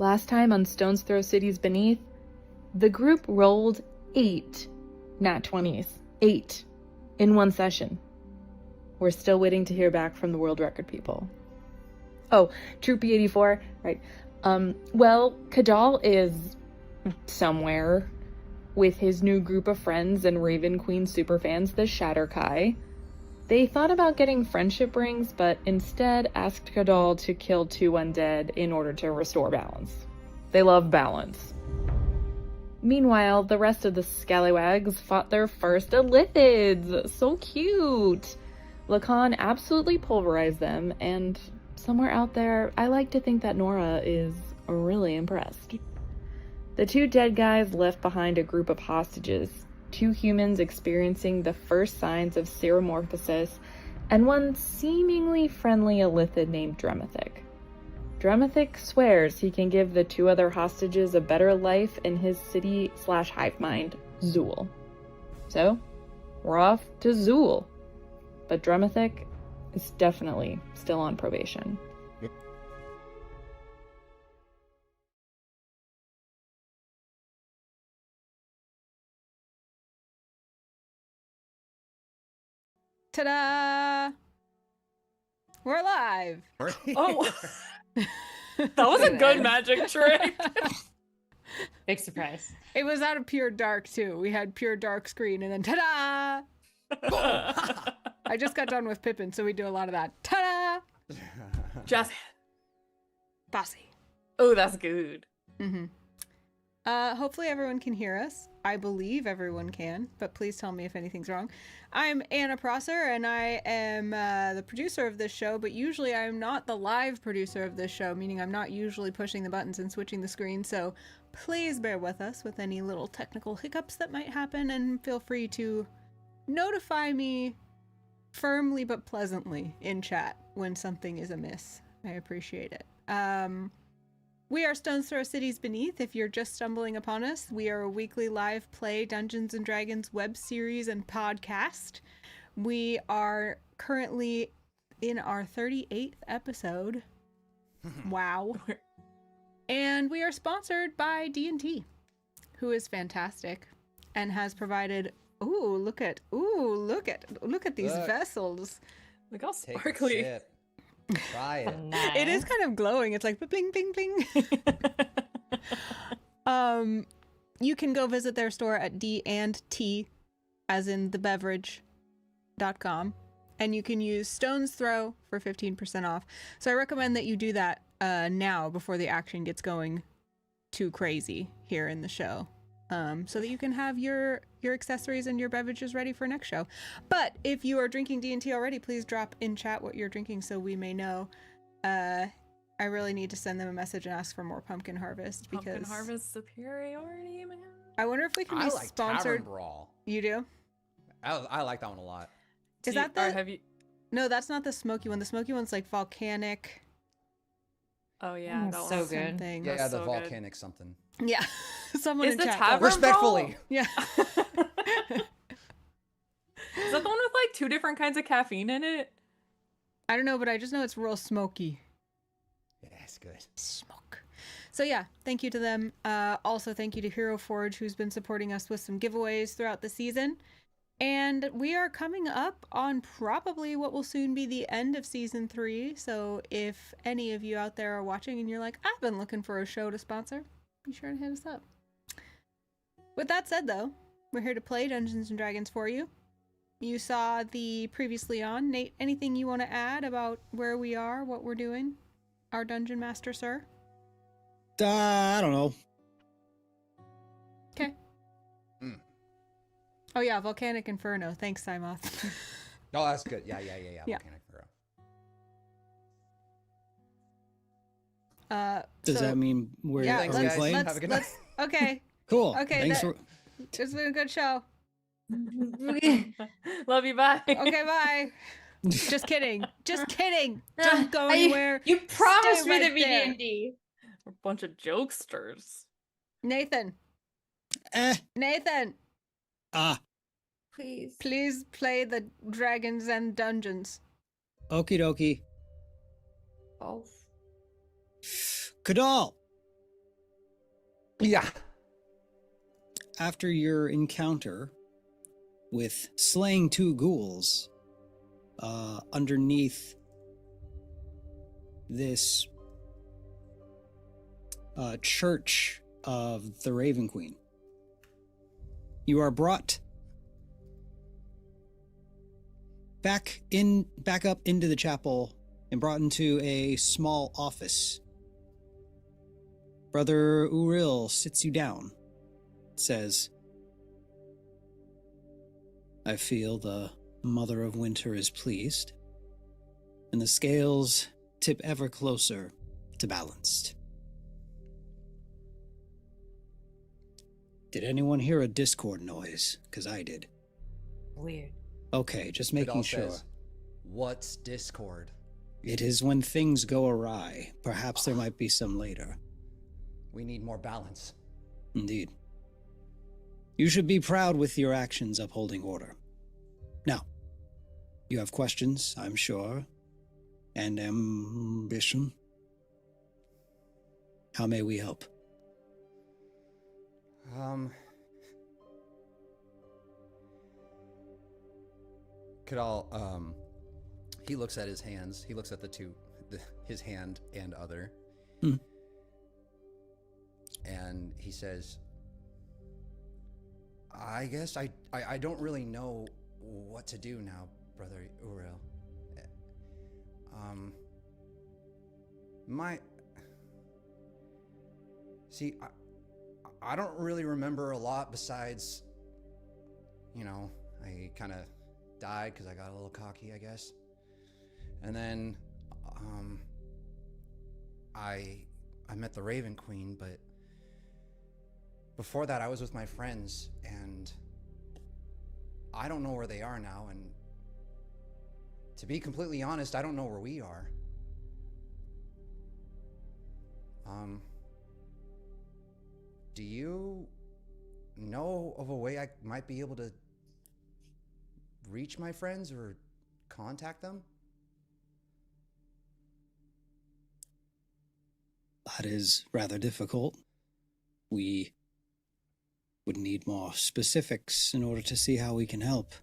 Last time on StonesThrow Cities Beneath, the group rolled 8 nat 20s. 8 in one session. We're still waiting to hear back from the world record people. Oh, Troopy 84, right. Well, Kadal is somewhere with his new group of friends and Raven Queen superfans, the Shatterkai. They thought about getting friendship rings, but instead asked Kadal to kill 2 undead in order to restore balance. They love balance. Meanwhile, the rest of the scallywags fought their first Illithids. So cute! Lacan absolutely pulverized them, and somewhere out there, I like to think that Nora is really impressed. The 2 dead guys left behind a group of hostages, 2 humans experiencing the first signs of seromorphosis, and 1 seemingly friendly Illithid named Dremithic. Dremithic swears he can give the 2 other hostages a better life in his city/hive mind, Zool. So, we're off to Zool. But Dremithic is definitely still on probation. Ta-da! We're live! Oh! That was a good magic trick! Big surprise. It was out of pure dark, too. We had pure dark screen, and then ta-da! I just got done with Pippin, so we do a lot of that. Ta-da! Just Bossy. oh, that's good. Mm-hmm. Hopefully everyone can hear us. I believe everyone can, but please tell me if anything's wrong. I'm Anna Prosser, and I am the producer of this show, but usually I'm not the live producer of this show, meaning I'm not usually pushing the buttons and switching the screen, so please bear with us with any little technical hiccups that might happen, and feel free to notify me firmly but pleasantly in chat when something is amiss. I appreciate it. We are StonesThrow Cities Beneath. If you're just stumbling upon us, we are a weekly live play Dungeons & Dragons web series and podcast. We are currently in our 38th episode. Wow. And we are sponsored by D&T, who is fantastic and has provided look at these vessels. Look how Take a sparkly. sip. Try it. Nice. It is kind of glowing. It's like bling, bling, bling. You can go visit their store at D&T, as in the beverage.com, and you can use StonesThrow for 15% off. So I recommend that you do that now before the action gets going too crazy here in the show, so that you can have your accessories and your beverages ready for next show. But if you are drinking D&T already, please drop in chat what you're drinking so we may know. I really need to send them a message and ask for more Pumpkin Harvest, because Pumpkin Harvest superiority, man. I wonder if we can be I like sponsored. Tavern Brawl. You do? I like that one a lot. Is that the? Have you? No, that's not the smoky one. The smoky one's like volcanic. Oh yeah, that so one's good. Something. Yeah, That's the so good. volcanic something. Yeah. Someone Is in the chat. tavern Respectfully. Yeah. Is that the one with like 2 different kinds of caffeine in it? I don't know, but I just know it's real smoky. Yeah, it's good. Smoke. So yeah, thank you to them. Also, thank you to Hero Forge, who's been supporting us with some giveaways throughout the season. And we are coming up on probably what will soon be the end of Season 3. So if any of you out there are watching and you're like, I've been looking for a show to sponsor, be sure to hit us up. With that said, though, we're here to play Dungeons & Dragons for you. You saw the previously on. Nate, anything you want to add about where we are, what we're doing? Our Dungeon Master, sir? I don't know. Okay. Mm. Oh yeah, Volcanic Inferno. Thanks, Simoth. Oh, that's good. Yeah. Yeah. Volcanic Burrow. Does that mean we're yeah, Thanks, are we guys. playing? Have a good night. Okay. Cool. Okay, Thanks that- for. It's been a good show. Love you, bye. Okay, bye. Just kidding. Just kidding. Don't go anywhere. You promised Stay me right the there. D&D. We're a bunch of jokesters. Nathan. Eh. Nathan, Please. please play the Dragons and Dungeons. Okie dokie. Both. Kadal, Yeah. After your encounter with slaying 2 ghouls underneath this church of the Raven Queen, you are brought back up into the chapel and brought into a small office. Brother Uril sits you down, says, I feel the Mother of Winter is pleased, and the scales tip ever closer to balanced. Did anyone hear a Discord noise? Because I did. Weird. Okay, just Vidal making sure. says, what's Discord? It is when things go awry. Perhaps there might be some later. We need more balance. Indeed. You should be proud with your actions upholding order. Now, you have questions, I'm sure, and ambition. How may we help? He looks at his hands. He looks at his hand and other. Hmm. And he says, I guess I don't really know what to do now, Brother Uriel. I don't really remember a lot besides, I kind of died because I got a little cocky, I guess. And then, I met the Raven Queen, but before that I was with my friends, and I don't know where they are now, and to be completely honest, I don't know where we are. Do you know of a way I might be able to reach my friends or contact them? That is rather difficult. We would need more specifics in order to see how we can help.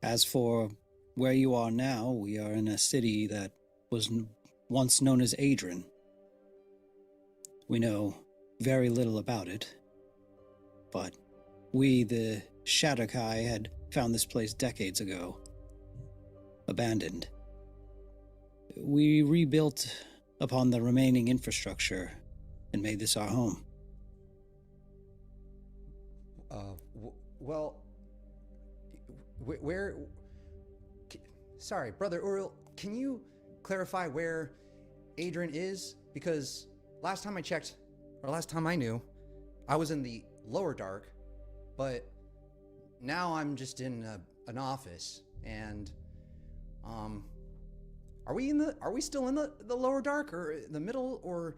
As for where you are now, we are in a city that was once known as Adrian. We know very little about it, but we, the Shadowkai, had found this place decades ago, abandoned. We rebuilt upon the remaining infrastructure and made this our home. Sorry, Brother Uriel, can you clarify where Adrian is? Because last time I checked, or last time I knew, I was in the lower dark, but now I'm just in an office, and are we still in the lower dark, or the middle, or?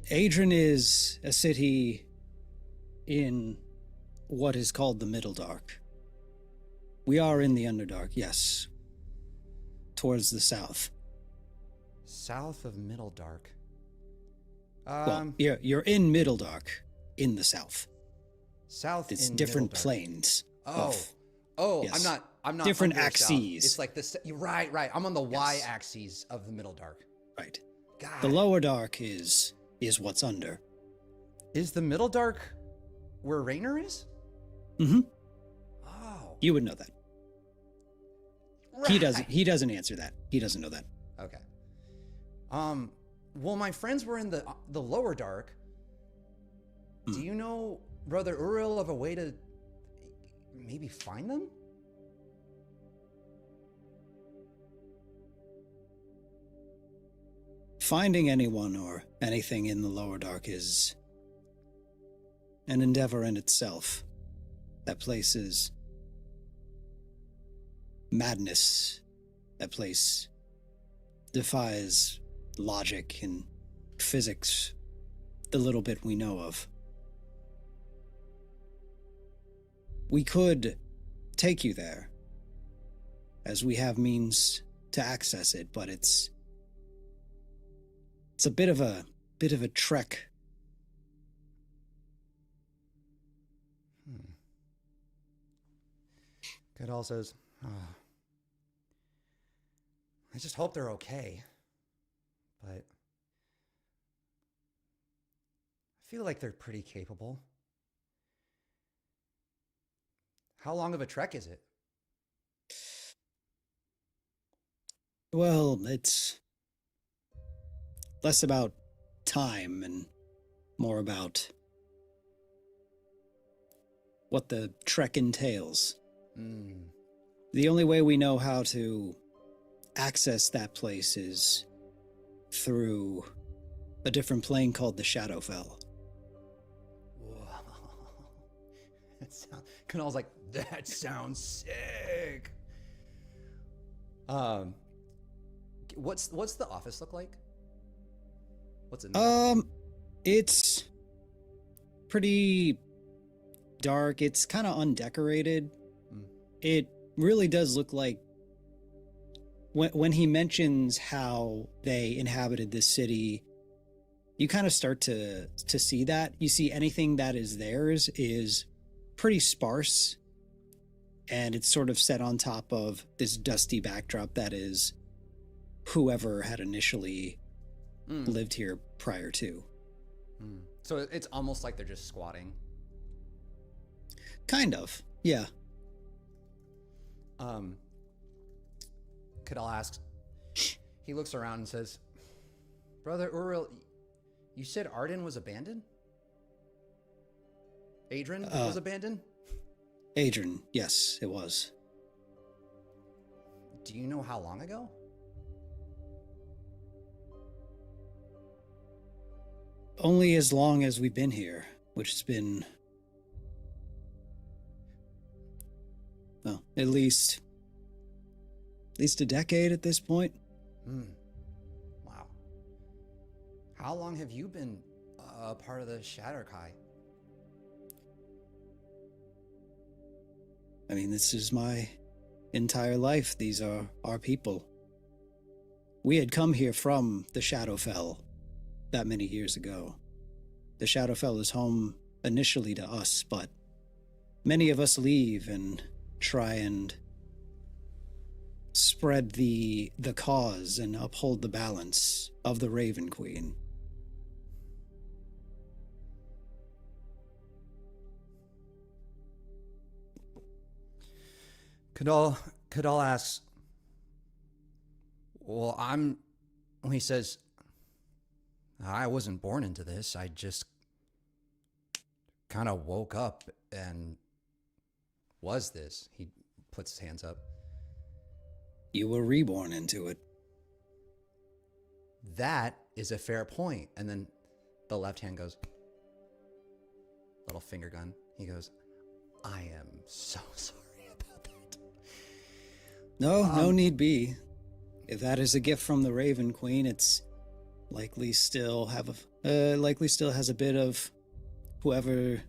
Adrian is a city in what is called the Middle Dark. We are in the Underdark, yes. Towards the south. South of Middle Dark. Well, you're in Middle Dark, in the south. South. It's in different Middle Dark. planes. Yes. I'm not different under axes. South. It's like this. Right. I'm on the y-axis of the Middle Dark. Right. God. The lower dark is what's under. Is the Middle Dark where Raynor is? Mm-hmm. Oh. You would know that. Right. He doesn't answer that. He doesn't know that. Okay. Well, my friends were in the lower dark. Do you know, Brother Uriel, of a way to maybe find them? Finding anyone or anything in the lower dark is an endeavor in itself. That place is madness. That place defies logic and physics, the little bit we know of. We could take you there, as we have means to access it, but it's a bit of a trek Kadal says, "Oh, I just hope they're okay. But I feel like they're pretty capable. How long of a trek is it?" Well, it's less about time and more about what the trek entails. The only way we know how to access that place is through a different plane called the Shadowfell. Whoa. Kunal's like, that sounds sick. What's the office look like? What's in there? It's pretty dark. It's kind of undecorated. It really does look like when he mentions how they inhabited this city, you kind of start to see that. You see anything that is theirs is pretty sparse, and it's sort of set on top of this dusty backdrop that is whoever had initially lived here prior to. So it's almost like they're just squatting. Kind of, yeah. Kadal asks, he looks around and says, "Brother Uriel, you said Arden was abandoned? Adrian was abandoned?" Adrian, yes, it was. Do you know how long ago? Only as long as we've been here, which has been, well, at least a decade at this point. Wow. How long have you been a part of the Shatterkai? I mean, this is my entire life. These are our people. We had come here from the Shadowfell that many years ago. The Shadowfell is home initially to us, but many of us leave and try and spread the cause and uphold the balance of the Raven Queen. Kadal asks, well, he says, I wasn't born into this. I just kind of woke up and was this. He puts his hands up. You were reborn into it. That is a fair point. And then the left hand goes, little finger gun. He goes, I am so sorry about that. No need be. If that is a gift from the Raven Queen, it's likely still has a bit of whoever's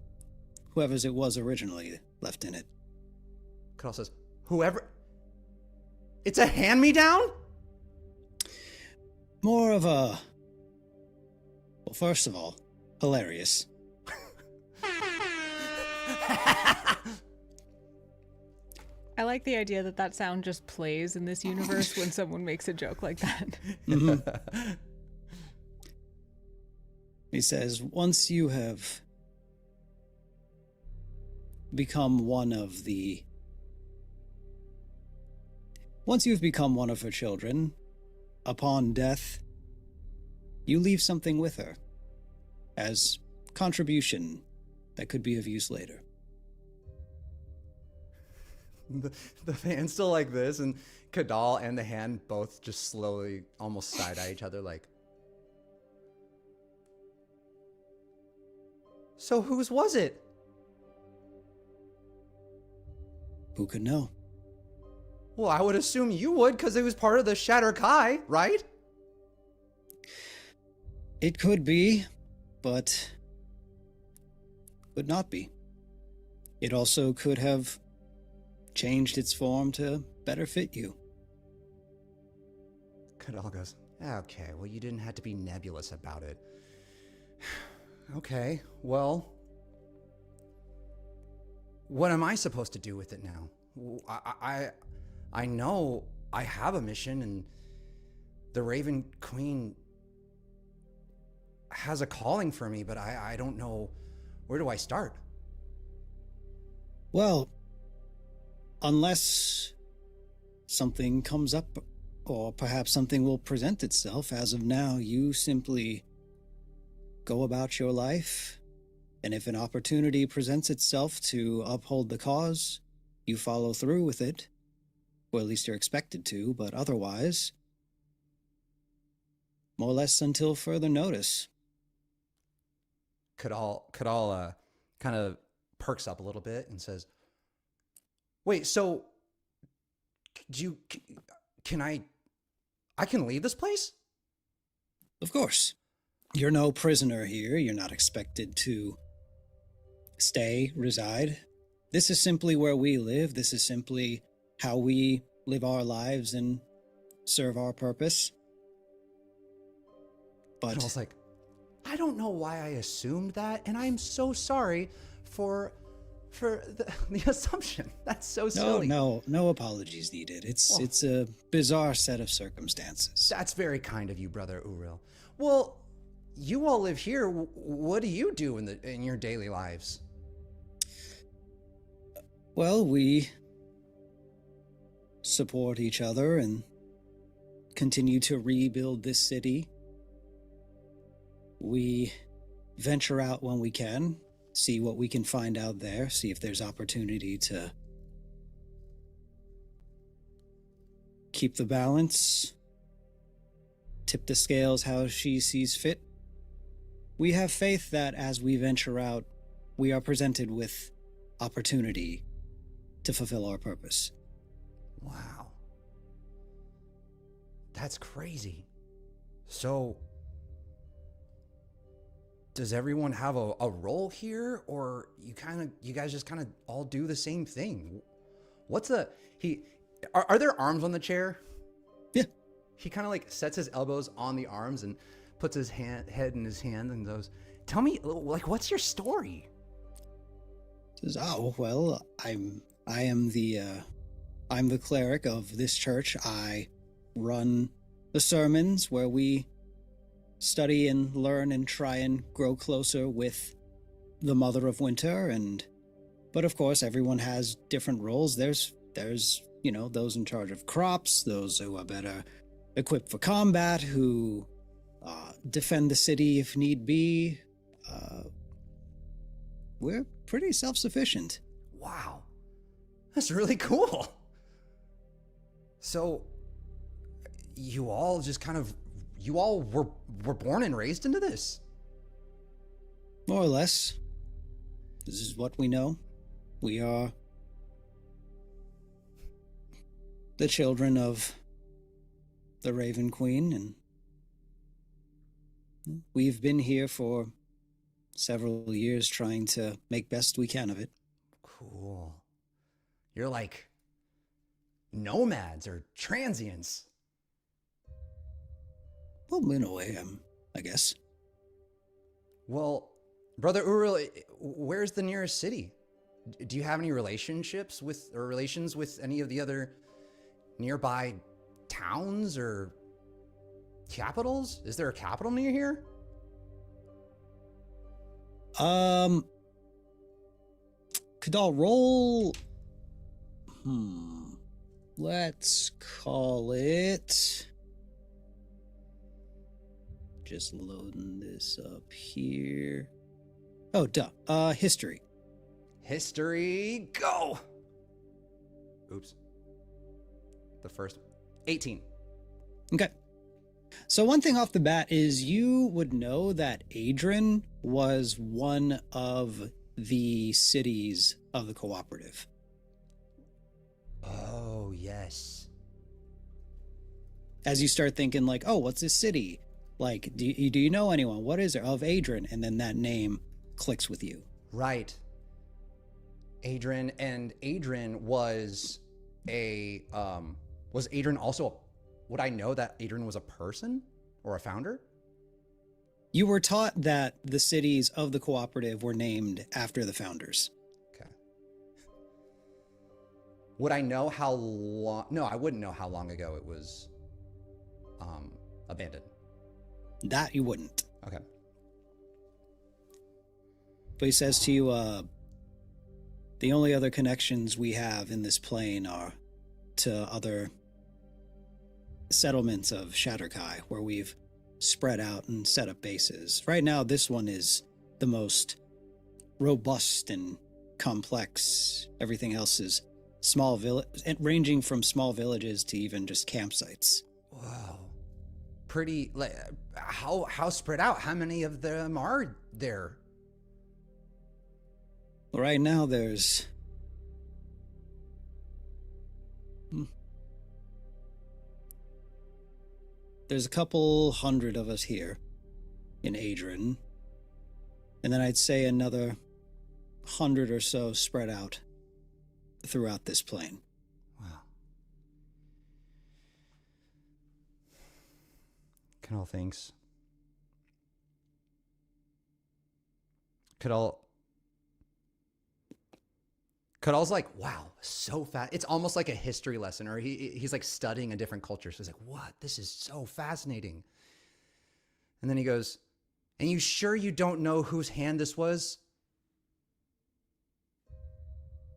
it was originally left in it. Kadal says, whoever. It's a hand-me-down? More of a... Well, first of all, hilarious. I like the idea that sound just plays in this universe when someone makes a joke like that. Mm-hmm. He says, once you have become one of her children, upon death, you leave something with her as contribution that could be of use later. The hand's still like this, and Kadal and the hand both just slowly almost side-eye each other like, so whose was it? Who could know? Well, I would assume you would, because it was part of the Shatterkai, right? It could be, but would not be. It also could have changed its form to better fit you. Kadal goes, okay, well, you didn't have to be nebulous about it. Okay, well, what am I supposed to do with it now? I know I have a mission, and the Raven Queen has a calling for me, but I don't know, where do I start? Well, unless something comes up, or perhaps something will present itself, as of now, you simply go about your life, and if an opportunity presents itself to uphold the cause, you follow through with it, or at least you're expected to, but otherwise, more or less until further notice. Kadal kind of perks up a little bit and says, "Wait, so can I can leave this place?" Of course. You're no prisoner here. You're not expected to reside. This is simply where we live. This is simply how we live our lives and serve our purpose. But I was like, I don't know why I assumed that, and I'm so sorry for the assumption. That's so silly. No apologies needed. It's a bizarre set of circumstances. That's very kind of you, Brother Uril. Well, you all live here. What do you do in your daily lives? Well, we support each other and continue to rebuild this city. We venture out when we can, see what we can find out there, see if there's opportunity to keep the balance, tip the scales how she sees fit. We have faith that as we venture out, we are presented with opportunity to fulfill our purpose. Wow. That's crazy. So, does everyone have a role here, or you guys just kind of all do the same thing? Are there arms on the chair? Yeah. He kind of like sets his elbows on the arms and puts his head in his hand and goes, "Tell me, like, what's your story?" Says, "Oh, well, I'm the cleric of this church. I run the sermons where we study and learn and try and grow closer with the Mother of Winter, but of course everyone has different roles. There's those in charge of crops, those who are better equipped for combat, who defend the city if need be. We're pretty self-sufficient." Wow. That's really cool. So, you all were born and raised into this? More or less. This is what we know. We are the children of the Raven Queen, and we've been here for several years trying to make best we can of it. Cool. You're like nomads or transients. Well, in a way, I guess. Well, Brother Uril, where's the nearest city? Do you have any relations with any of the other nearby towns or capitals? Is there a capital near here? Kadal, roll. Let's call it. Just loading this up here. Oh, duh. History. History, go! Oops. The first 18. Okay. So one thing off the bat is you would know that Adrian was one of the cities of the cooperative. Oh, yes. As you start thinking like, oh, what's this city? Like, do you know anyone? What is it? Of Adrian. And then that name clicks with you. Right. Adrian was was Adrian also, would I know that Adrian was a person or a founder? You were taught that the cities of the cooperative were named after the founders. Okay. Would I know how long? No, I wouldn't know how long ago it was abandoned. That you wouldn't. Okay. But he says to you, the only other connections we have in this plane are to other settlements of Shatterkai, where we've spread out and set up bases. Right now, this one is the most robust and complex. Everything else is small ranging from small villages to even just campsites. Wow. Pretty. Like, how spread out? How many of them are there? Right now, there's a couple hundred of us here in Adrian, and then I'd say another 100 or so spread out throughout this plane. Wow. Canal thinks. Kadal's like, wow, so fast. It's almost like a history lesson, or he's like studying a different culture. So he's like, what? This is so fascinating. And then he goes, and you sure you don't know whose hand this was?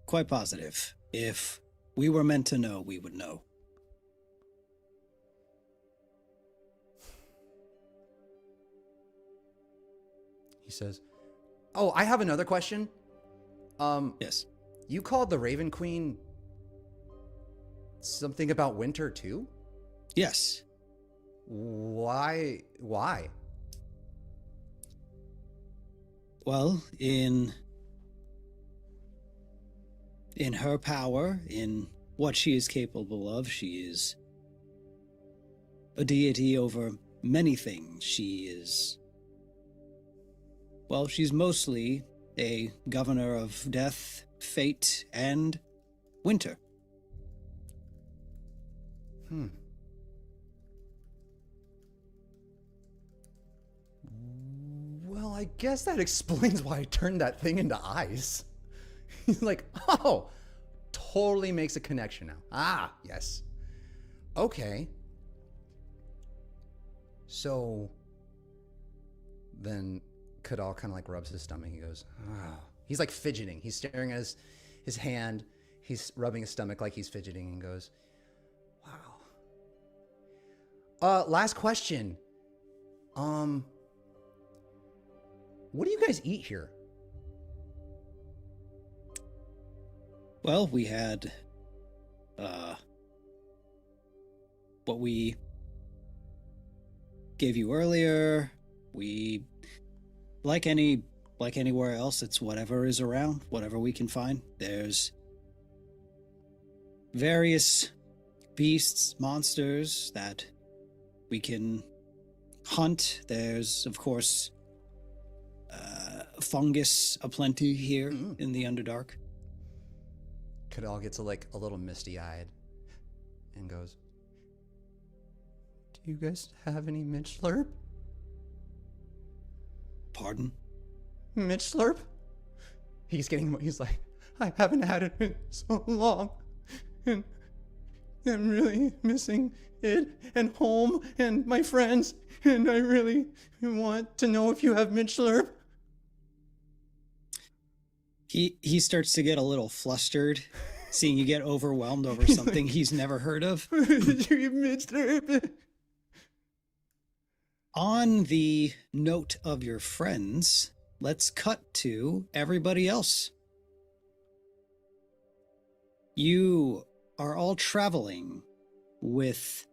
Quite positive. If we were meant to know, we would know. He says, oh, I have another question. Yes. You called the Raven Queen something about winter too? Yes. Why? Well, in her power, in what she is capable of, she is a deity over many things. She's mostly a governor of death, fate, and winter. Well, I guess that explains why I turned that thing into ice. He's like, oh, totally makes a connection now. Ah, yes. Okay. So then Kadal kind of like rubs his stomach. He goes, oh. He's like fidgeting. He's staring at his hand. He's rubbing his stomach like he's fidgeting and goes, wow. Last question. What do you guys eat here? Well, we had what we gave you earlier. We like anywhere else, it's whatever is around, whatever we can find. There's various beasts, monsters that we can hunt. There's, of course, fungus aplenty here in the Underdark. Kadal gets a little misty-eyed and goes, do you guys have any Mitch Slurp? Pardon? Mitch Slurp? He's like, I haven't had it in so long, and I'm really missing it and home and my friends, and I really want to know if you have Mitch Slurp. He starts to get a little flustered, seeing you get overwhelmed over something he's never heard of. Did you have Mitch Slurp? On the note of your friends, let's cut to everybody else. You are all traveling with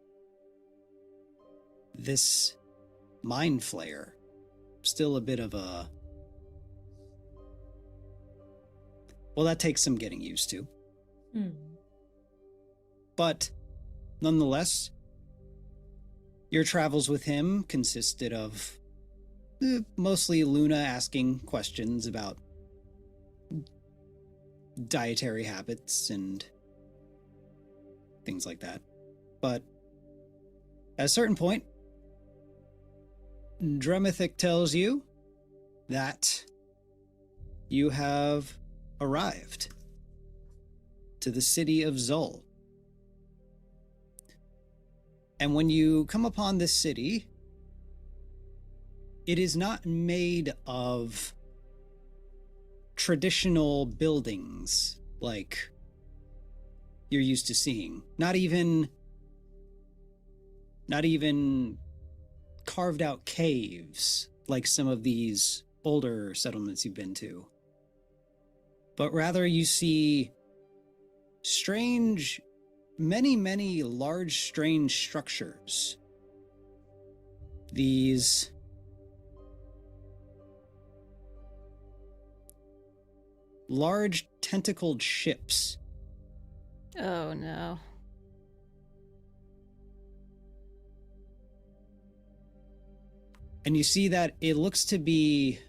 this mind flayer. Still a bit of a... Well, that takes some getting used to. But nonetheless, your travels with him consisted of mostly Luna asking questions about dietary habits and things like that. But at a certain point, Dremithic tells you that you have arrived. to the city of Zol. And when you come upon this city, it is not made of traditional buildings like you're used to seeing. Not even carved out caves like some of these older settlements you've been to. But rather you see many large strange structures. These large tentacled ships. Oh no. And you see that it looks to be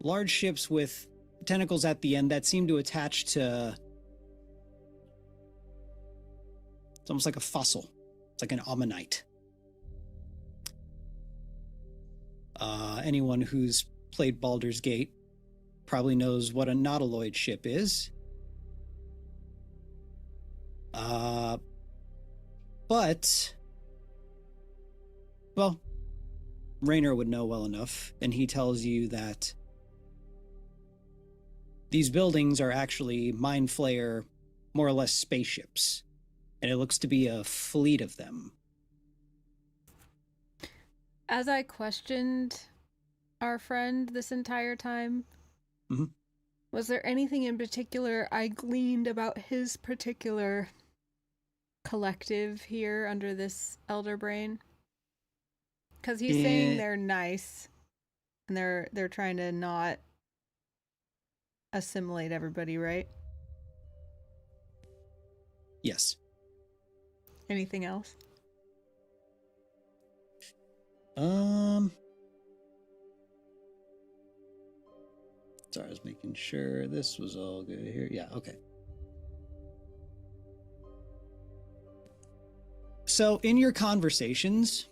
large ships with tentacles at the end that seem to attach to... It's almost like a fossil. It's like an ammonite. Anyone who's played Baldur's Gate probably knows what a Nautiloid ship is. But... Well, Raynor would know well enough, and he tells you that these buildings are actually Mind Flayer, more or less spaceships, and it looks to be a fleet of them. As I questioned our friend this entire time, was there anything in particular I gleaned about his particular collective here under this elder brain? Because he's saying they're nice, and they're trying to not assimilate everybody, right? Yes. Anything else? Sorry, I was making sure this was all good here. Yeah, okay. So, in your conversations,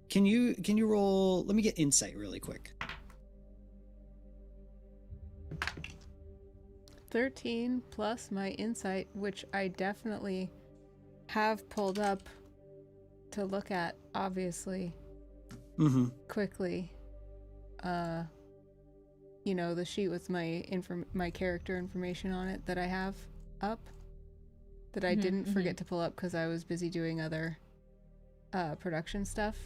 can you roll? Let me get insight really quick. 13 plus my insight, which I definitely have pulled up to look at, obviously. Quickly. You know, the sheet with my character information on it that I have up, that I didn't forget to pull up because I was busy doing other production stuff.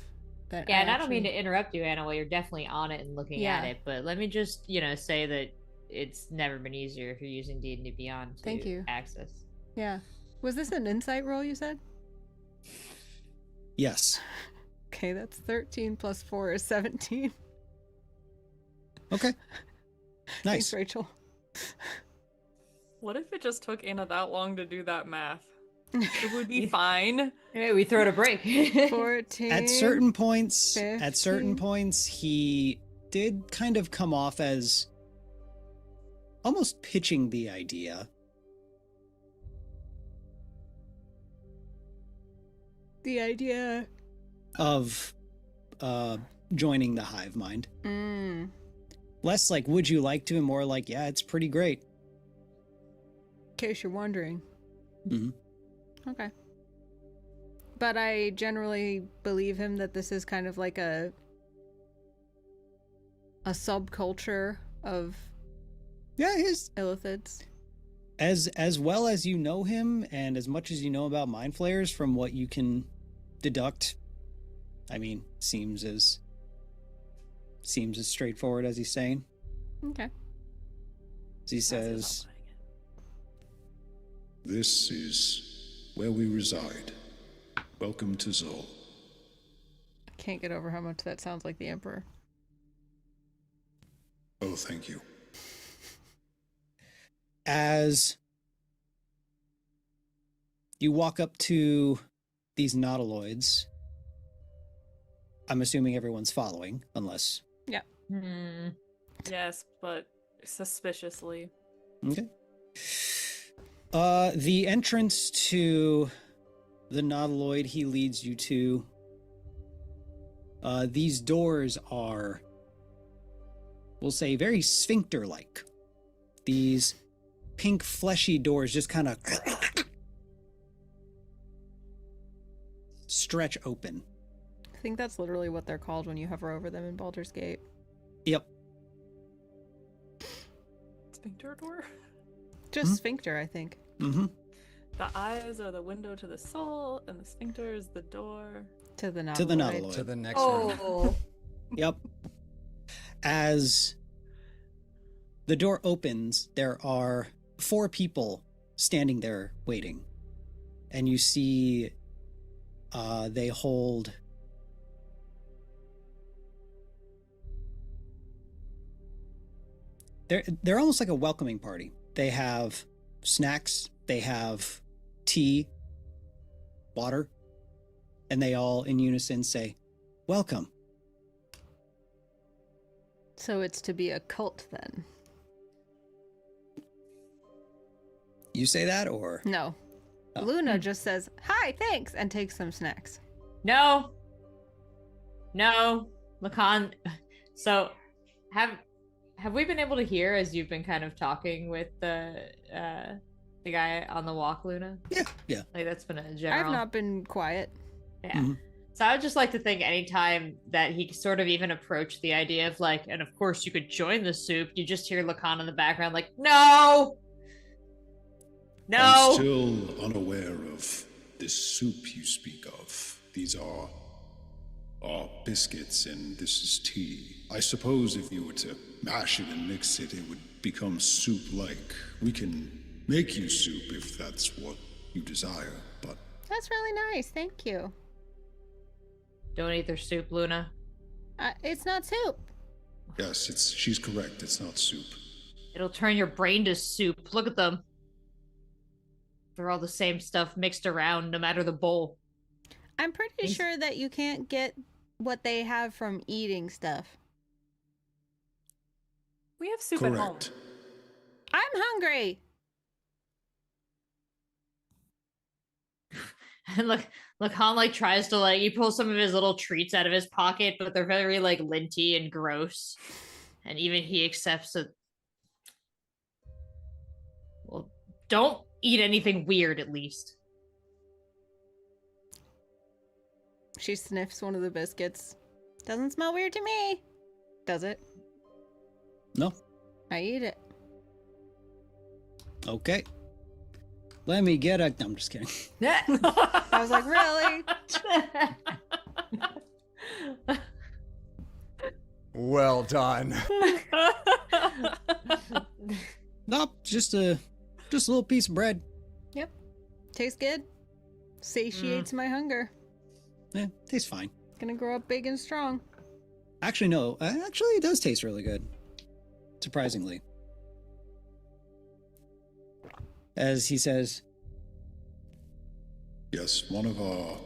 And I don't mean to interrupt you, Anna, while you're definitely on it and looking at it, but let me just, say that it's never been easier if you're using D&D Beyond to access. Yeah. Was this an insight roll, you said? Yes. Okay, that's 13 plus 4 is 17. Okay. Nice. Thanks, Rachel. What if it just took Anna that long to do that math? It would be fine. Hey, we throw it a break. 14. At certain points, 15. He did kind of come off as almost pitching the idea. The idea of joining the hive mind. Less like, would you like to, and more like, yeah, it's pretty great. In case you're wondering. Mm-hmm. Okay. But I generally believe him that this is kind of like a subculture of his illithids. As well as you know him, and as much as you know about mind flayers, from what you can deduct, I mean, seems as straightforward as he's saying. Okay. As he says, "This is where we reside. Welcome to Zol." I can't get over how much that sounds like the Emperor. Oh, thank you. As you walk up to these Nautiloids, I'm assuming everyone's following, unless... Yeah. Yes, but suspiciously. Okay. The entrance to the Nautiloid he leads you to, These doors are, we'll say, very sphincter-like. These pink fleshy doors just kind of stretch open. I think that's literally what they're called when you hover over them in Baldur's Gate. Yep. Sphincter door? Just sphincter, I think. Mm-hmm. The eyes are the window to the soul, and the sphincter is the door to the Nautiloid. To the Nautiloid. To the next room. Yep. As the door opens, there are 4 people standing there waiting. And you see they hold they're almost like a welcoming party. They have snacks, they have tea, water, and they all in unison say, "Welcome." So it's to be a cult then? You say that, or? No. Oh. Luna just says, "Hi, thanks," and takes some snacks. No, Lacan. So, have we been able to hear as you've been kind of talking with the guy on the walk, Luna? Yeah. Like that's been a general. I've not been quiet. Yeah. Mm-hmm. So I would just like to think anytime that he sort of even approached the idea of like, and of course you could join the soup, you just hear Lacan in the background like, no. I'm still unaware of this soup you speak of. These are biscuits and this is tea. I suppose if you were to mash it and mix it, it would become soup-like. We can make you soup if that's what you desire, but... That's really nice, thank you. Don't eat their soup, Luna. It's not soup. Yes, she's correct, it's not soup. It'll turn your brain to soup. Look at them. They're all the same stuff mixed around, no matter the bowl. I'm pretty sure that you can't get what they have from eating stuff. We have soup at home. I'm hungry. And look, Han like tries to he pulls some of his little treats out of his pocket, but they're very like linty and gross. And even he accepts it. Well, don't eat anything weird, at least. She sniffs one of the biscuits. Doesn't smell weird to me. Does it? No. I eat it. Okay. Let me get a... No, I'm just kidding. I was like, really? Well done. Nope, just a little piece of bread. Yep. Tastes good. Satiates my hunger. Yeah, tastes fine. Gonna grow up big and strong. Actually, no. Actually, it does taste really good. Surprisingly. As he says... Yes, one of our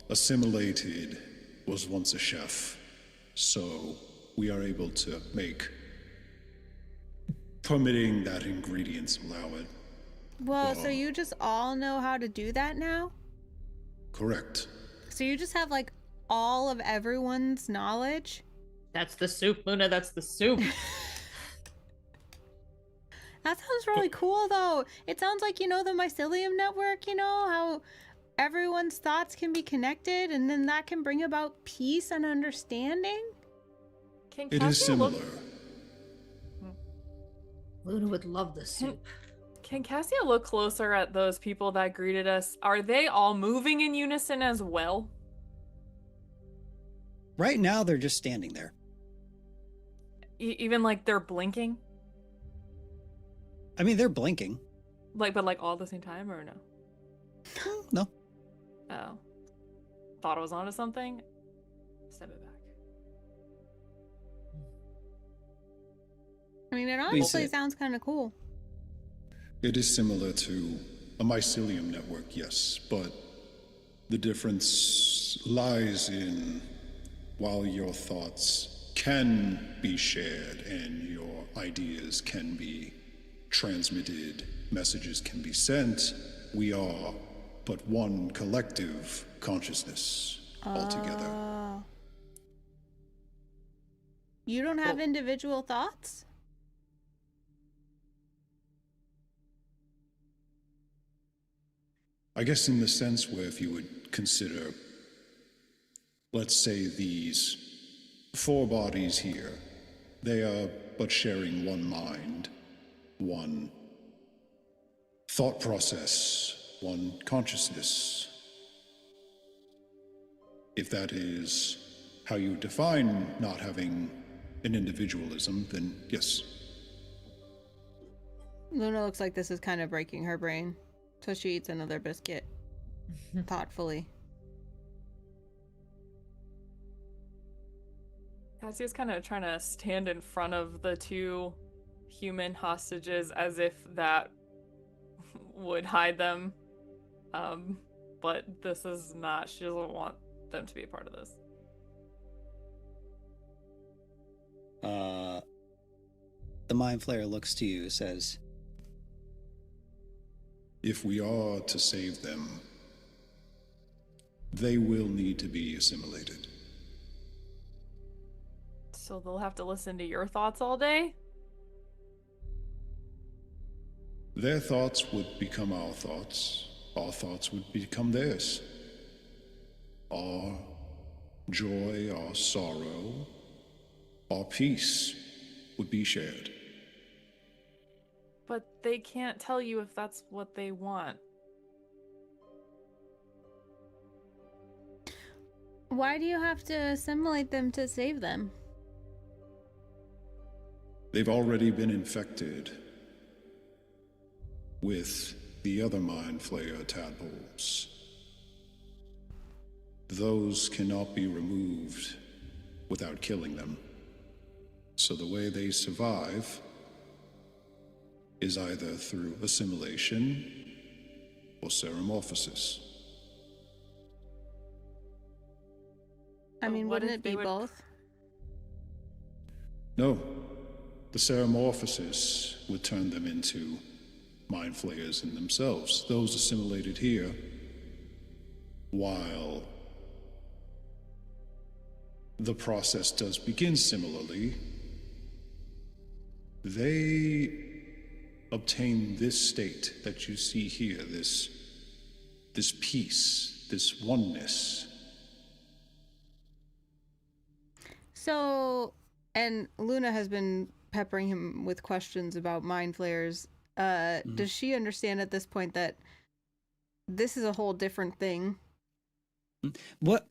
assimilated was once a chef, so we are able to make, permitting that ingredients allow it. Well, so you just all know how to do that now? Correct. So you just have like all of everyone's knowledge? That's the soup, Luna, that's the soup. That sounds really cool, though. It sounds like, the mycelium network, how everyone's thoughts can be connected, and then that can bring about peace and understanding? It is similar. Luna would love the soup. Can Cassia look closer at those people that greeted us? Are they all moving in unison as well? Right now, they're just standing there. Even like they're blinking? I mean, they're blinking. But all at the same time, or no? No. Oh. Thought I was onto something? Step it back. I mean, it honestly sounds kind of cool. It is similar to a mycelium network, yes, but the difference lies in while your thoughts can be shared and your ideas can be transmitted, messages can be sent, we are but one collective consciousness altogether. You don't have individual thoughts? I guess in the sense where if you would consider, let's say these 4 bodies here, they are but sharing one mind, one thought process, one consciousness. If that is how you define not having an individualism, then yes. Luna looks like this is kind of breaking her brain, so she eats another biscuit thoughtfully. Cassia's kind of trying to stand in front of the 2 human hostages as if that would hide them. But this is not, she doesn't want them to be a part of this. The Mind Flayer looks to you, says, If we are to save them, they will need to be assimilated. So they'll have to listen to your thoughts all day? Their thoughts would become our thoughts would become theirs. Our joy, our sorrow, our peace would be shared. But they can't tell you if that's what they want. Why do you have to assimilate them to save them? They've already been infected with the other Mind Flayer tadpoles. Those cannot be removed without killing them. So the way they survive is either through assimilation or seromorphosis. I mean, What wouldn't if it be they would- both? No, the seromorphosis would turn them into Mind Flayers in themselves. Those assimilated here, while the process does begin similarly, they obtain this state that you see here, this peace, this oneness. So, and Luna has been peppering him with questions about Mind Flayers. Does she understand at this point that this is a whole different thing? what?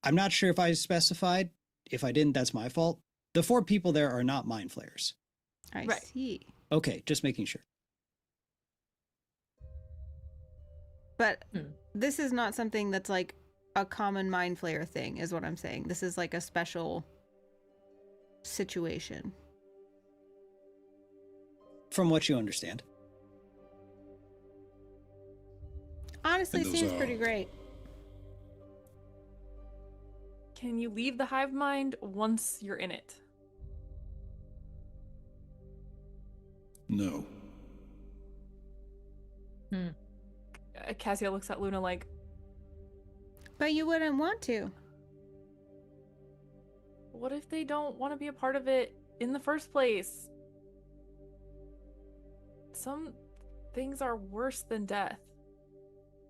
I'm not sure if I specified. If I didn't, that's my fault. The 4 people there are not Mind Flayers. I Right. see. Okay, just making sure. But this is not something that's like a common Mind Flayer thing, is what I'm saying. This is like a special situation. From what you understand. Honestly, And those seems are- pretty great. Can you leave the hive mind once you're in it? No. Cassia looks at Luna like, But you wouldn't want to. what if they don't want to be a part of it in the first place? Some things are worse than death.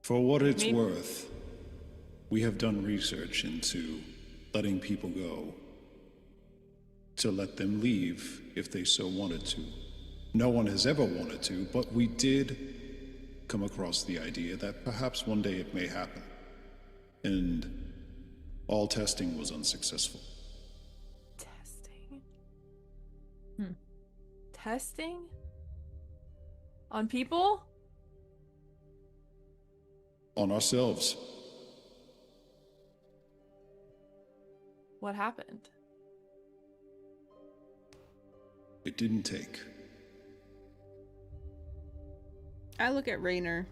For what it's Maybe- worth, we have done research into letting people go, to let them leave if they so wanted to. No one has ever wanted to, but we did come across the idea that perhaps one day it may happen. And all testing was unsuccessful. Testing? Testing? On people? On ourselves. What happened? It didn't take. I look at Raynor.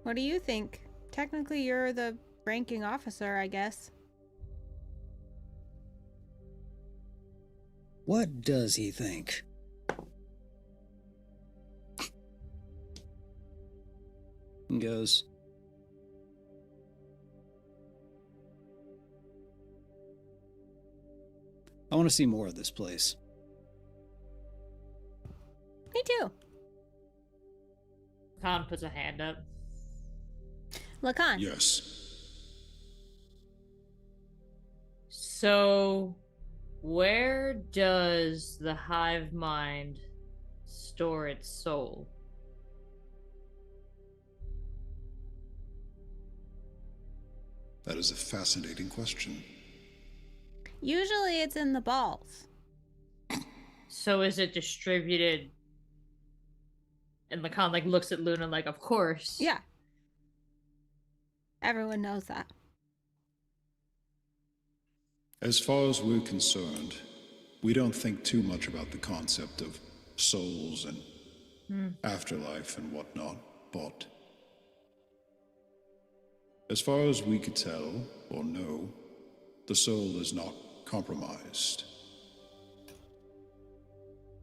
What do you think? Technically, you're the ranking officer, I guess. What does he think? And goes, I want to see more of this place. Me too. Khan puts a hand up. Lacan. Yes. So, where does the hive mind store its soul? That is a fascinating question. Usually it's in the balls. So is it distributed? And Lacan like looks at Luna like, of course. Yeah. Everyone knows that. As far as we're concerned, we don't think too much about the concept of souls and afterlife and whatnot, but as far as we could tell or know, the soul is not compromised.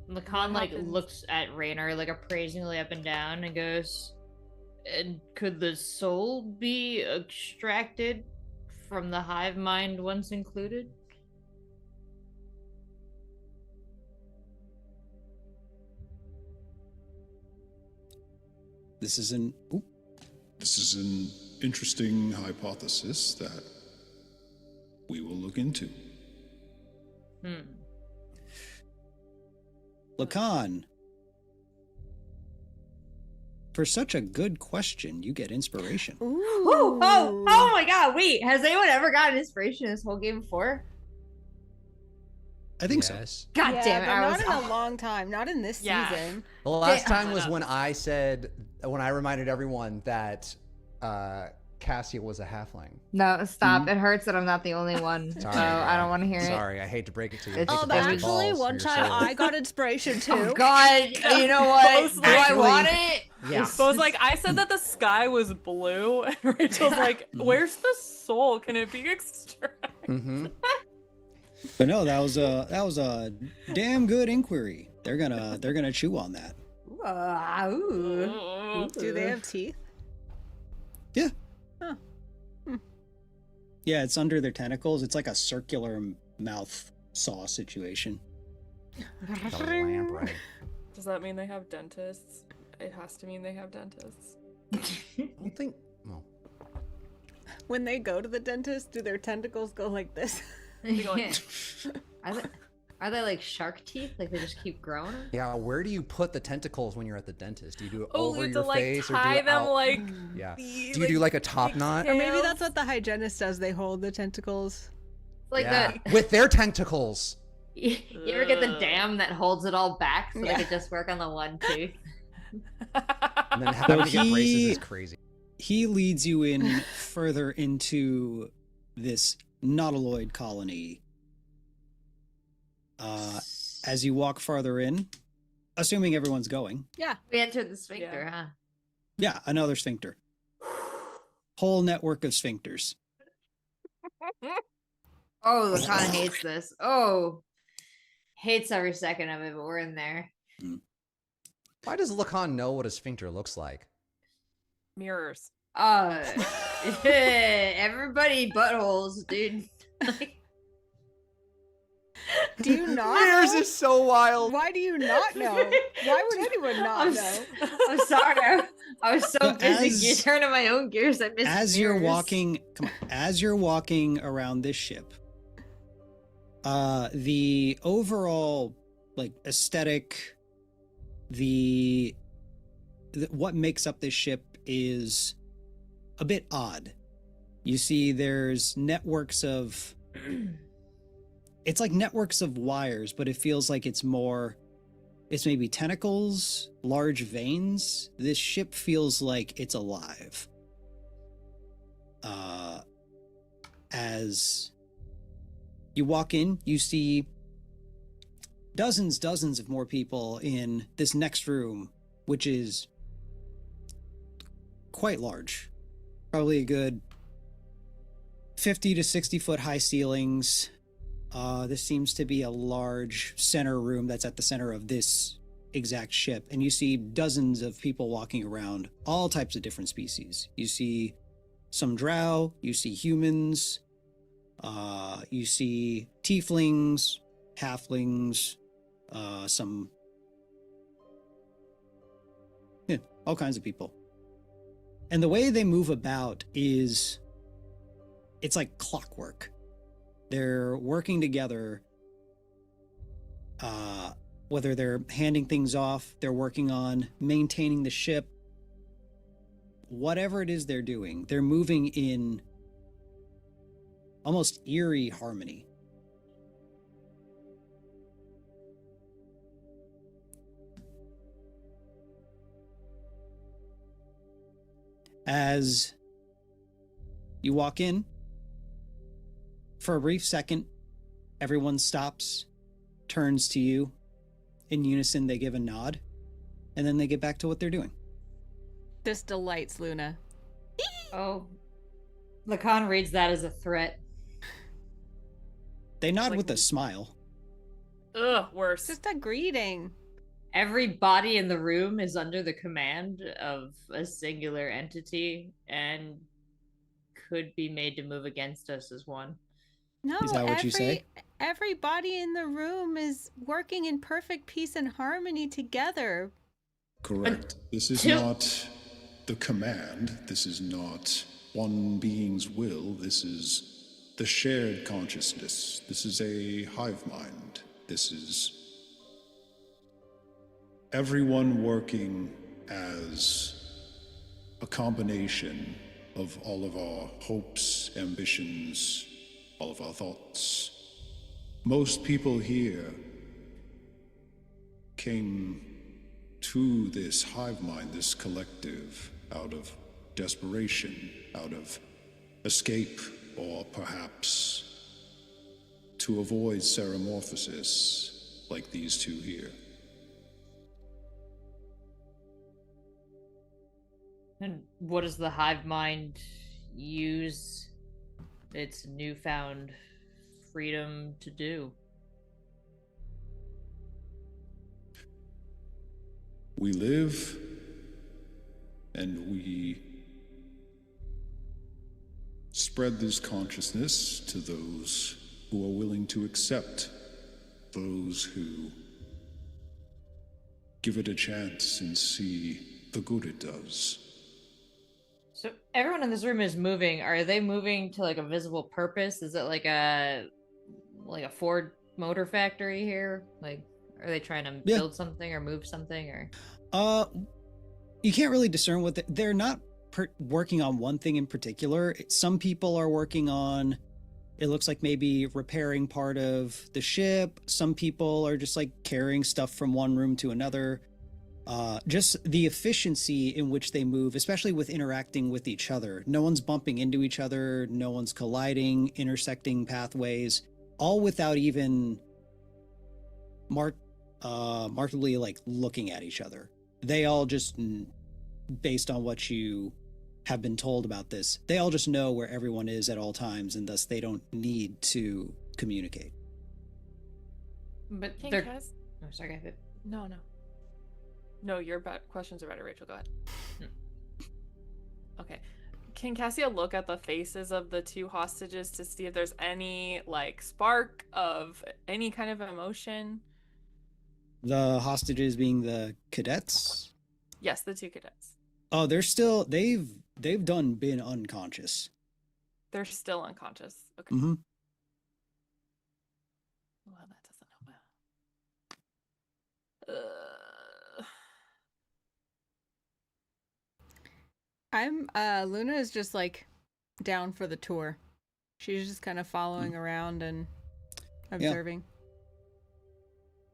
Lacan like looks at Raynor like appraisingly up and down and goes, and could the soul be extracted from the hive mind once included? This is an interesting hypothesis that we will look into. Lacan. For such a good question, you get inspiration. Ooh. Oh my god, wait, has anyone ever gotten inspiration this whole game before? I think Yes. God Yeah, damn it, but I not was in a long time. Not in this Yeah. season. The last Damn. time was when I reminded everyone that Cassia was a halfling. No, stop. It hurts that I'm not the only one. Sorry, so I don't want to hear it. Sorry, I hate to break it to you. It's- I hate to But bust your actually, balls one for your time soul. I got inspiration too. Oh god, you know what? Do I Actually- want it? Yeah. So it's like, I said that the sky was blue, and Rachel's like, where's the soul? Can it be extracted? Mm-hmm. But no, that was a damn good inquiry. They're gonna chew on that. Ooh. Do they have teeth? Yeah. Huh. Yeah, it's under their tentacles. It's like a circular mouth saw situation. The lamp, right? Does that mean they have dentists? It has to mean they have dentists. I don't think. Well, When they go to the dentist, do their tentacles go like this? Are they like shark teeth? Like they just keep growing? yeah. Where do you put the tentacles when you're at the dentist? Do you do it Oh, over you have your to like face or do tie it them out? like. Yeah. the- Do you do like a top knot? Or maybe that's what the hygienist does. They hold the tentacles. Like Yeah. the With their tentacles. you ever get the dam that holds it all back so they could just work on the one tooth? And then having to get braces is crazy. He leads you in further into this Nautiloid colony. As you walk farther in, assuming everyone's going. Yeah. We entered the sphincter, huh? Yeah, another sphincter. Whole network of sphincters. Oh, Lacan hates this. Oh, hates every second of it, but we're in there. Why does Lacan know what a sphincter looks like? Mirrors. Everybody buttholes, dude. Do you not Mirrors know? is so wild. Why do you not know? Why would anyone not know? I'm sorry. I was so But busy as- turning my own gears. I missed As you're mirrors. walking, as you're walking around this ship, the overall like aesthetic, what makes up this ship is a bit odd. You see, there's networks of. It's like networks of wires, but it feels like it's maybe tentacles, large veins. This ship feels like it's alive. As you walk in, you see dozens of more people in this next room, which is quite large. Probably a good 50 to 60 foot high ceilings. This seems to be a large center room that's at the center of this exact ship. And you see dozens of people walking around, all types of different species. You see some drow, you see humans, you see tieflings, halflings, all kinds of people. And the way they move about is, it's like clockwork. They're working together, whether they're handing things off, they're working on maintaining the ship, whatever it is they're doing, they're moving in almost eerie harmony. As you walk in, for a brief second, everyone stops, turns to you. In unison, they give a nod, and then they get back to what they're doing. This delights Luna. Oh. Lacan reads that as a threat. They nod with a smile. Ugh, worse. Just a greeting. Every body in the room is under the command of a singular entity and could be made to move against us as one. No, Is that what you say? Everybody in the room is working in perfect peace and harmony together. Correct. This is not the command. This is not one being's will. This is the shared consciousness. This is a hive mind. This is everyone working as a combination of all of our hopes, ambitions, all of our thoughts. Most people here came to this hive mind, this collective, out of desperation, out of escape, or perhaps to avoid ceremorphosis like these two here. And what does the hive mind use its newfound freedom to do? We live and we spread this consciousness to those who are willing to accept, those who give it a chance and see the good it does. So everyone in this room is moving. Are they moving to like a visible purpose? Is it like a Ford motor factory here? Like, are they trying to build something or move something or? You can't really discern what they're not working on one thing in particular. Some people are working on, it looks like maybe repairing part of the ship. Some people are just like carrying stuff from one room to another. Just the efficiency in which they move, especially with interacting with each other. No one's bumping into each other. No one's colliding, intersecting pathways, all without even markedly like looking at each other. They all just, based on what you have been told about this, they all just know where everyone is at all times, and thus they don't need to communicate. But King they're... Kaz? Oh, sorry, go ahead. No, your questions are better, Rachel. Go ahead. Okay. Can Cassia look at the faces of the two hostages to see if there's any, like, spark of any kind of emotion? The hostages being the cadets? Yes, the two cadets. Oh, they're still, they've been unconscious. They're still unconscious. Okay. Mm-hmm. Well, that doesn't help. Luna is just like down for the tour. She's just kind of following around and observing. Yeah.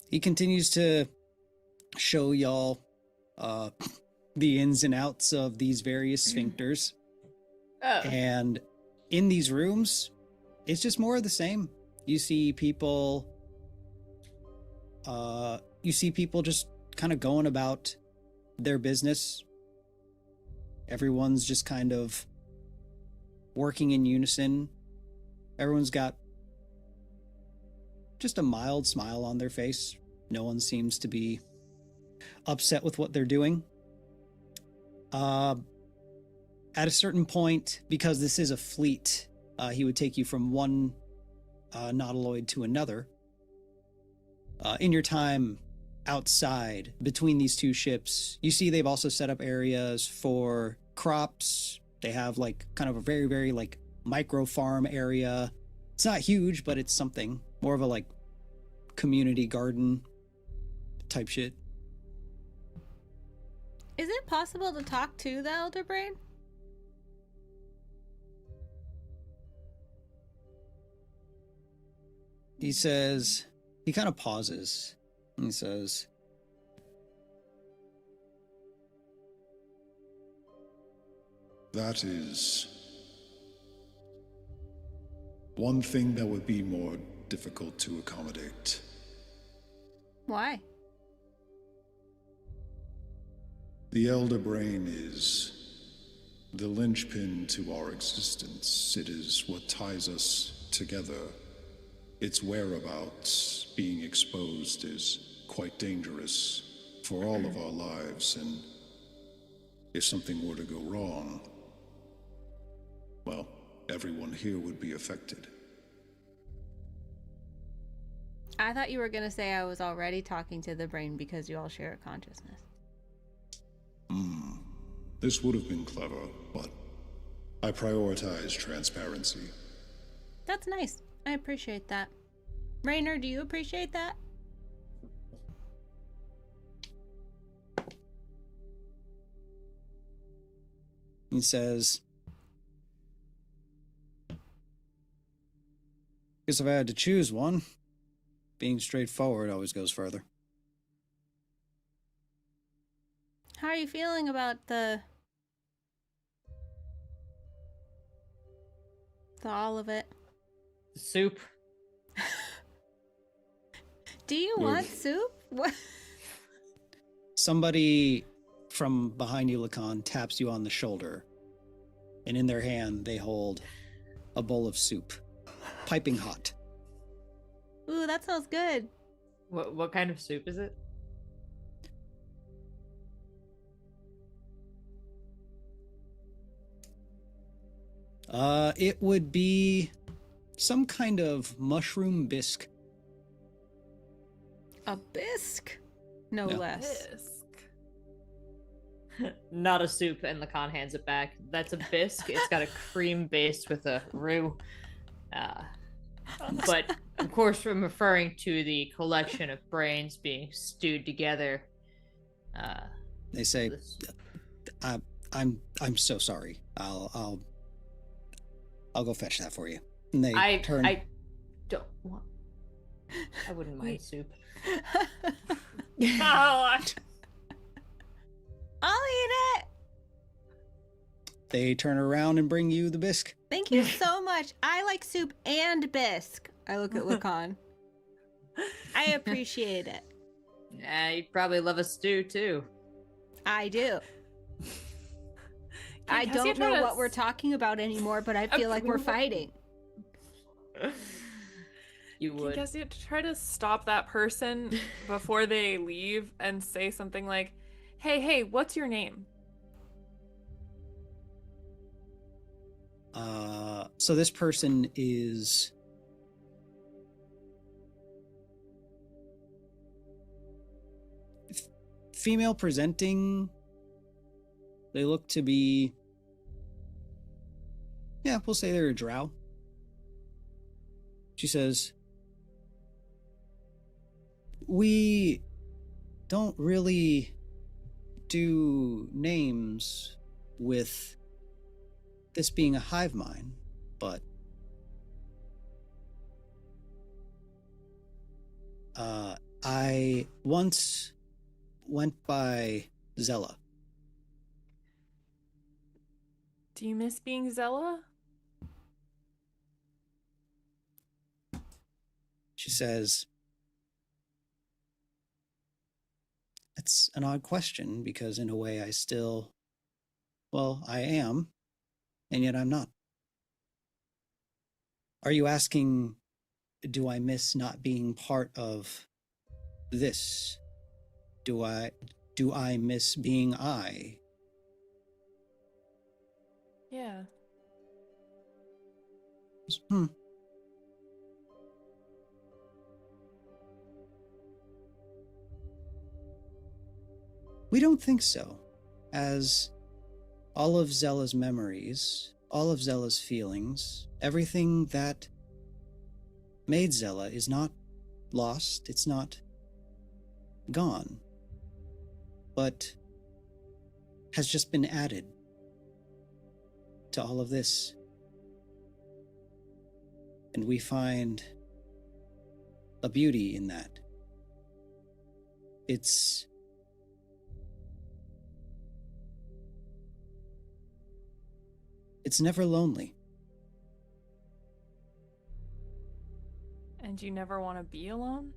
He continues to show y'all the ins and outs of these various sphincters. And in these rooms, it's just more of the same. You see people just kind of going about their business. Everyone's just kind of working in unison. Everyone's got just a mild smile on their face. No one seems to be upset with what they're doing. At a certain point, because this is a fleet, he would take you from one Nautiloid to another. In your time outside between these two ships, you see they've also set up areas for crops. They have like kind of a very, very like micro farm area. It's not huge, but it's something. More of a like community garden type shit. Is it possible to talk to the Elder Brain? He says, he kind of pauses. And he says, that is one thing that would be more difficult to accommodate. Why? The Elder Brain is the linchpin to our existence. It is what ties us together. Its whereabouts being exposed is quite dangerous for all of our lives, and if something were to go wrong, well, everyone here would be affected. I thought you were going to say I was already talking to the brain because you all share a consciousness. This would have been clever, but I prioritize transparency. That's nice. I appreciate that. Raynor, do you appreciate that? he says, guess if I had to choose one, being straightforward always goes further. How are you feeling about the all of it? Soup. Do you want soup? What? Somebody from behind you, Lacan, taps you on the shoulder, and in their hand they hold a bowl of soup, piping hot. Ooh, that sounds good. What kind of soup is it? It would be some kind of mushroom bisque. A bisque? No Yeah. less. Not a soup, and Lacan hands it back. That's a bisque. It's got a cream base with a roux. But, of course, I'm referring to the collection of brains being stewed together. They say, This- I'm so sorry. I'll go fetch that for you. And they I turn. don't want... I wouldn't mind soup. Oh, I'll eat it. They turn around and bring you the bisque. Thank you so much. I like soup and bisque. I look at Lacan. I appreciate it. Yeah, you probably love a stew, too. I do. I Cassie, don't know try to what we're talking about anymore, but I feel like we're fighting. You would. Guess you have to try to stop that person before they leave and say something like, hey, what's your name? So this person is female presenting. They look to be, yeah, we'll say they're a drow. She says, we don't really do names with this being a hive mind, but I once went by Zella. Do you miss being Zella? She says, it's an odd question because in a way I still, well, I am, and yet I'm not. Are you asking, do I miss not being part of this? Do I miss being I? Yeah. We don't think so, as all of Zella's memories, all of Zella's feelings, everything that made Zella is not lost, it's not gone, but has just been added to all of this. And we find a beauty in that. It's never lonely. And you never want to be alone?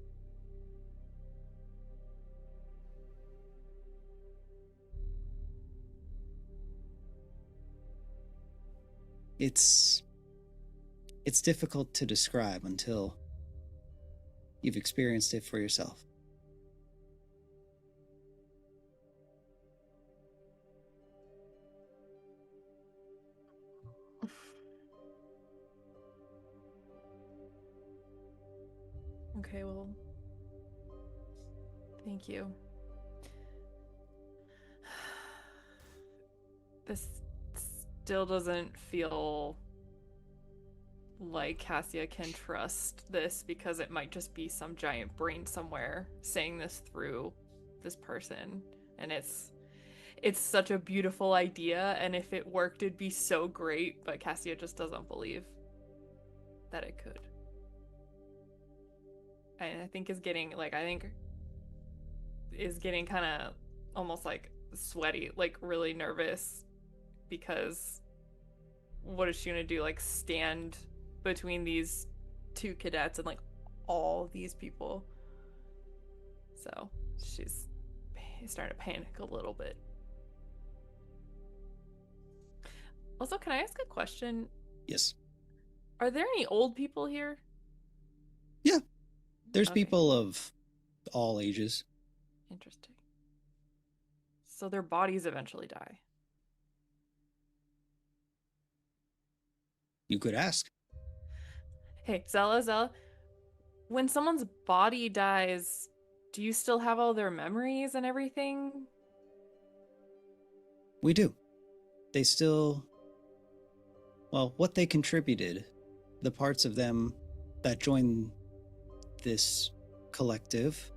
It's difficult to describe until you've experienced it for yourself. Okay, well, thank you. This still doesn't feel like Cassia can trust this, because it might just be some giant brain somewhere saying this through this person, and it's such a beautiful idea, and if it worked it'd be so great, but Cassia just doesn't believe that it could. And I think is getting kind of almost like sweaty, like really nervous, because what is she gonna do, like stand between these two cadets and like all these people? So she's starting to panic a little bit. Also, can I ask a question? Yes. Are there any old people here? Yeah. There's Okay. people of all ages. Interesting. So their bodies eventually die. You could ask. Hey, Zella, when someone's body dies, do you still have all their memories and everything? We do. They still... Well, what they contributed, the parts of them that join this collective,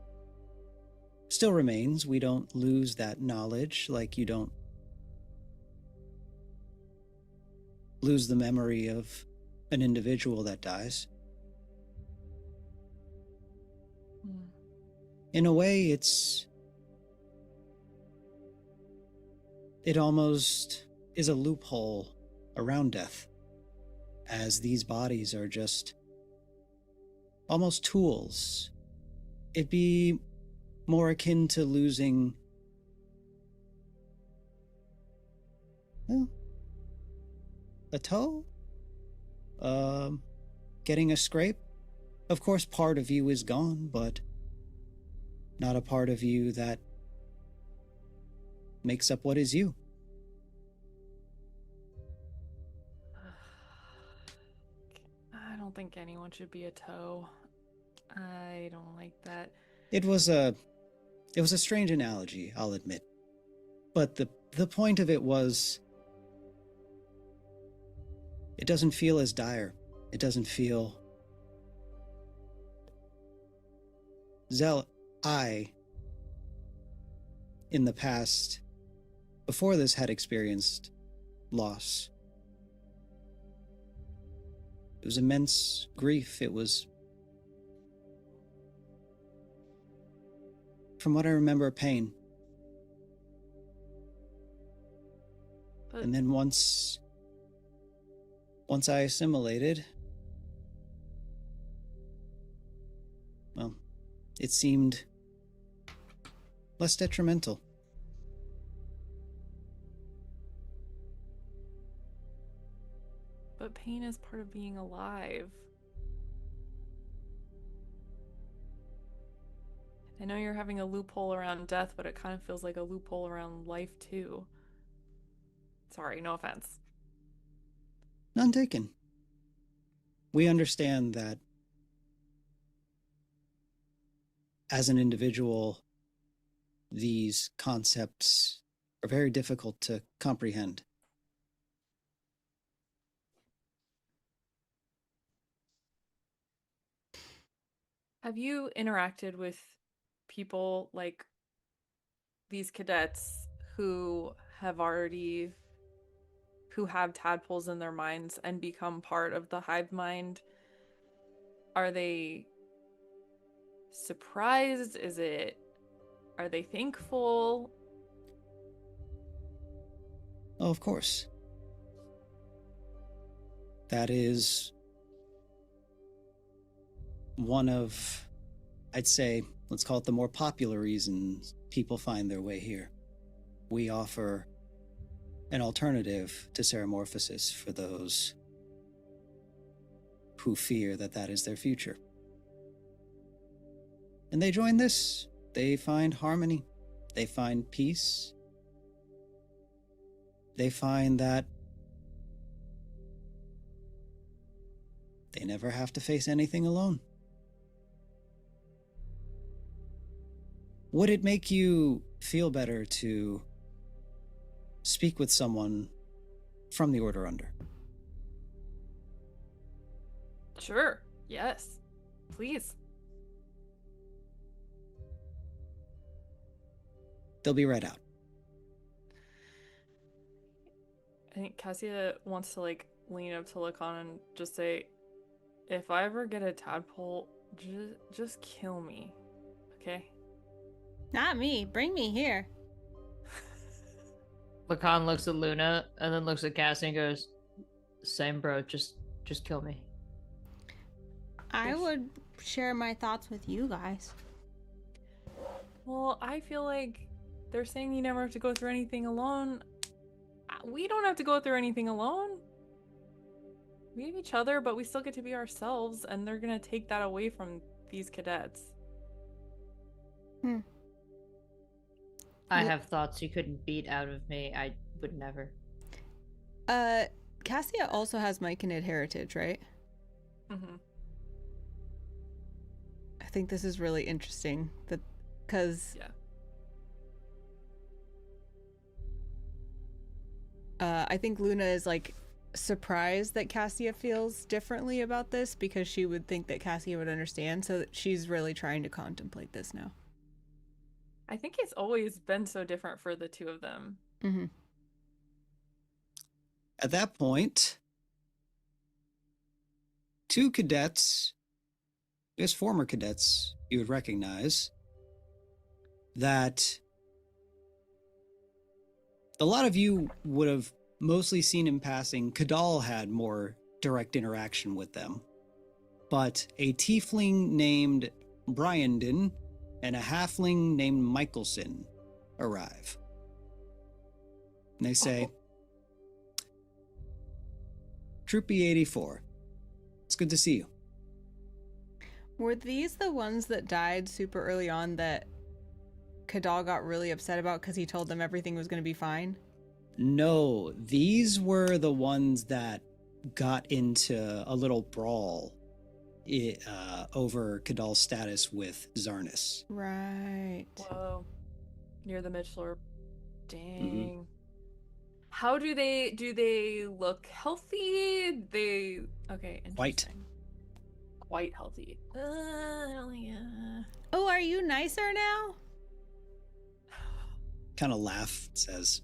still remains. We don't lose that knowledge, like you don't lose the memory of an individual that dies. In a way, it almost is a loophole around death, as these bodies are just almost tools. It'd be more akin to losing, well, a toe? Getting a scrape? Of course, part of you is gone, but not a part of you that makes up what is you. I don't think anyone should be a toe. I don't like that. It was a strange analogy, I'll admit. But the point of it was, it doesn't feel as dire. It doesn't feel... Zella, in the past, before this, had experienced loss. It was immense grief. It was, from what I remember, pain. But And then once I assimilated, well, it seemed less detrimental. But pain is part of being alive. I know you're having a loophole around death, but it kind of feels like a loophole around life too. Sorry, no offense. None taken. We understand that as an individual, these concepts are very difficult to comprehend. Have you interacted with people like these cadets who have tadpoles in their minds and become part of the hive mind? Are they surprised? Are they thankful? Oh, of course. That is one of, I'd say, let's call it the more popular reasons people find their way here. We offer an alternative to ceremorphosis for those who fear that that is their future. And they join this. They find harmony. They find peace. They find that they never have to face anything alone. Would it make you feel better to speak with someone from the Order Under? Sure. Yes. Please. They'll be right out. I think Cassia wants to lean up to look on and just say, if I ever get a tadpole, just kill me. Okay? Not me. Bring me here. Lacan looks at Luna and then looks at Cassie and goes, "Same, bro. Just kill me." I would share my thoughts with you guys. Well, I feel like they're saying you never have to go through anything alone. We don't have to go through anything alone. We have each other, but we still get to be ourselves, and they're gonna take that away from these cadets. I have thoughts you couldn't beat out of me. I would never. Cassia also has Myconid heritage, right? Mm-hmm. I think this is really interesting because Yeah. I think Luna is surprised that Cassia feels differently about this because she would think that Cassia would understand, so that she's really trying to contemplate this now. I think it's always been so different for the two of them. Mm-hmm. At that point, two cadets, I guess former cadets, you would recognize that a lot of you would have mostly seen in passing. Kadal had more direct interaction with them, but a tiefling named Bryandon and a halfling named Michelson arrive. And they say, Troopy 84, it's good to see you. Were these the ones that died super early on that Kadal got really upset about because he told them everything was going to be fine? No, these were the ones that got into a little brawl over Kadal's status with Zarnus. Right. Whoa. Near the Midfloor. Dang. How do they look healthy? Okay, interesting. Quite healthy. Yeah. Oh, are you nicer now? Kind of laugh, says,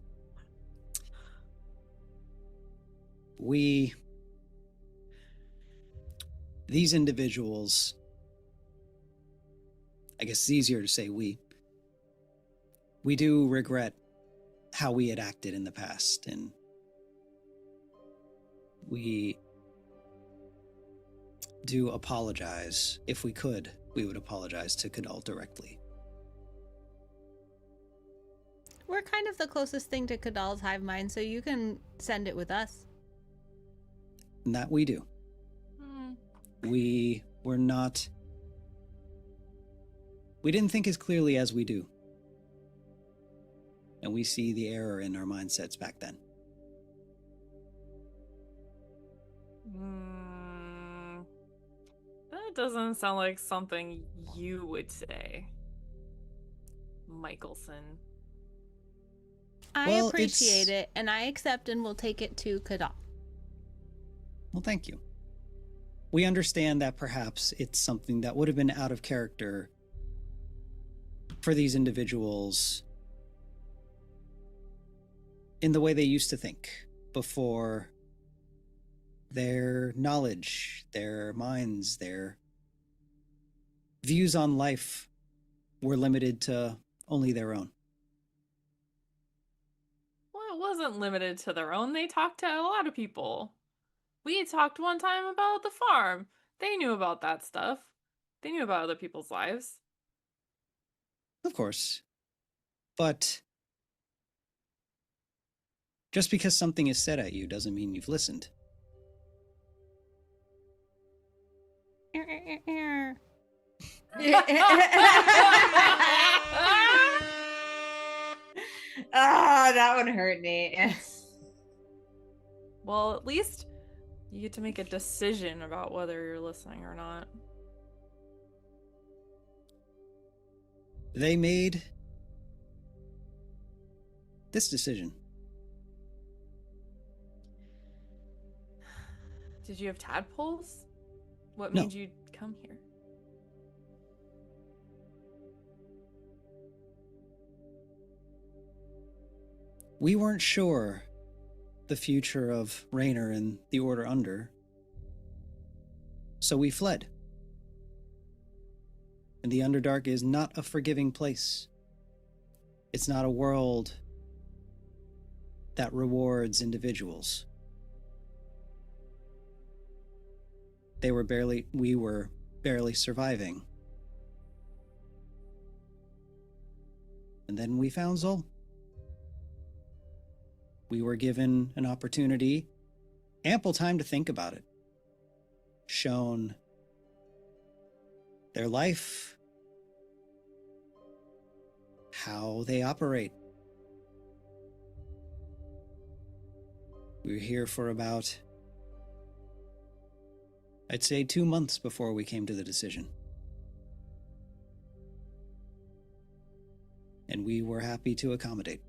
these individuals, I guess it's easier to say we do regret how we had acted in the past, and we do apologize. If we could, we would apologize to Kadal directly. We're kind of the closest thing to Kadal's hive mind, so you can send it with us. And that we do. We didn't think as clearly as we do. And we see the error in our mindsets back then. That doesn't sound like something you would say. Michelson. I Well, appreciate it's- it, and I accept and will take it to Kadal. Well, thank you. We understand that perhaps it's something that would have been out of character for these individuals in the way they used to think before their knowledge, their minds, their views on life were limited to only their own. Well, it wasn't limited to their own. They talked to a lot of people. We talked one time about the farm. They knew about that stuff. They knew about other people's lives. Of course. But just because something is said at you doesn't mean you've listened. Ah, that one hurt me. Well, at least you get to make a decision about whether you're listening or not. They made this decision. Did you have tadpoles? What No. made you come here? We weren't sure the future of Raynor and the Order Under, so we fled. And the Underdark is not a forgiving place. It's not a world that rewards individuals. We were barely surviving. And then we found Zol. We were given an opportunity, ample time to think about it. Shown their life, how they operate. We were here for about, I'd say, 2 months before we came to the decision. And we were happy to accommodate.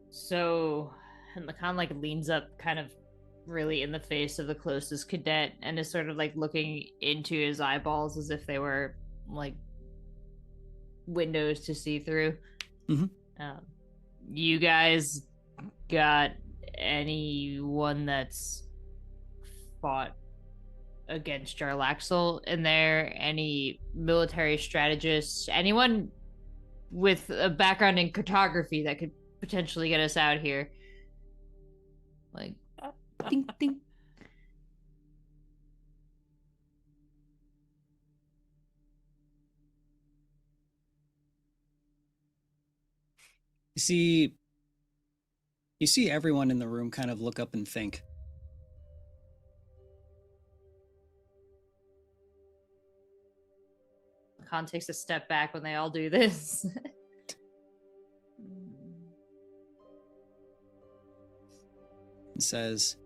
So, and the kind of leans up kind of really in the face of the closest cadet and is sort of looking into his eyeballs as if they were windows to see through. Mhm. You guys got anyone that's fought against Jarlaxle in there? Any military strategists? Anyone with a background in cartography that could potentially get us out here? Ding, ding. You see everyone in the room kind of look up and think. Khan takes a step back when they all do this. And says,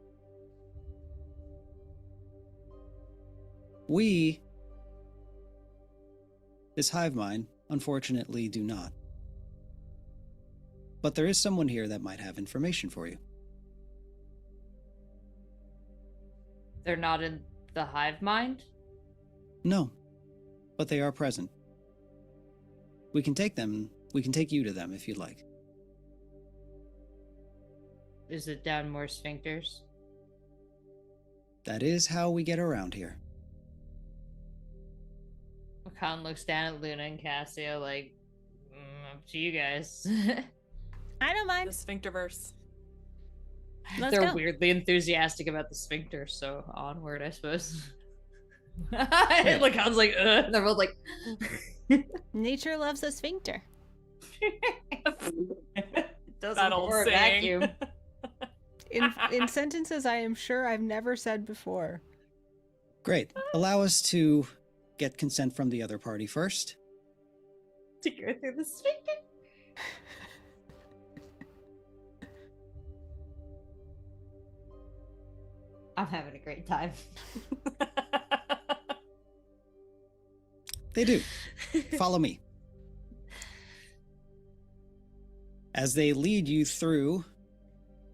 we, this hive mind, unfortunately do not. But there is someone here that might have information for you. They're not in the hive mind? No, but they are present. We can take you to them if you'd like. Is it down more sphincters? That is how we get around here. Khan looks down at Luna and Cassio up to you guys. I don't The mind. Sphincterverse. Let's They're go. weirdly enthusiastic about the sphincter, so onward, I suppose. Khan's ugh. And they're both Nature loves a sphincter. doesn't That old for a saying. vacuum. In sentences I am sure I've never said before. Great. Allow us to get consent from the other party first. To go through the sphincter. I'm having a great time. They do. Follow me. As they lead you through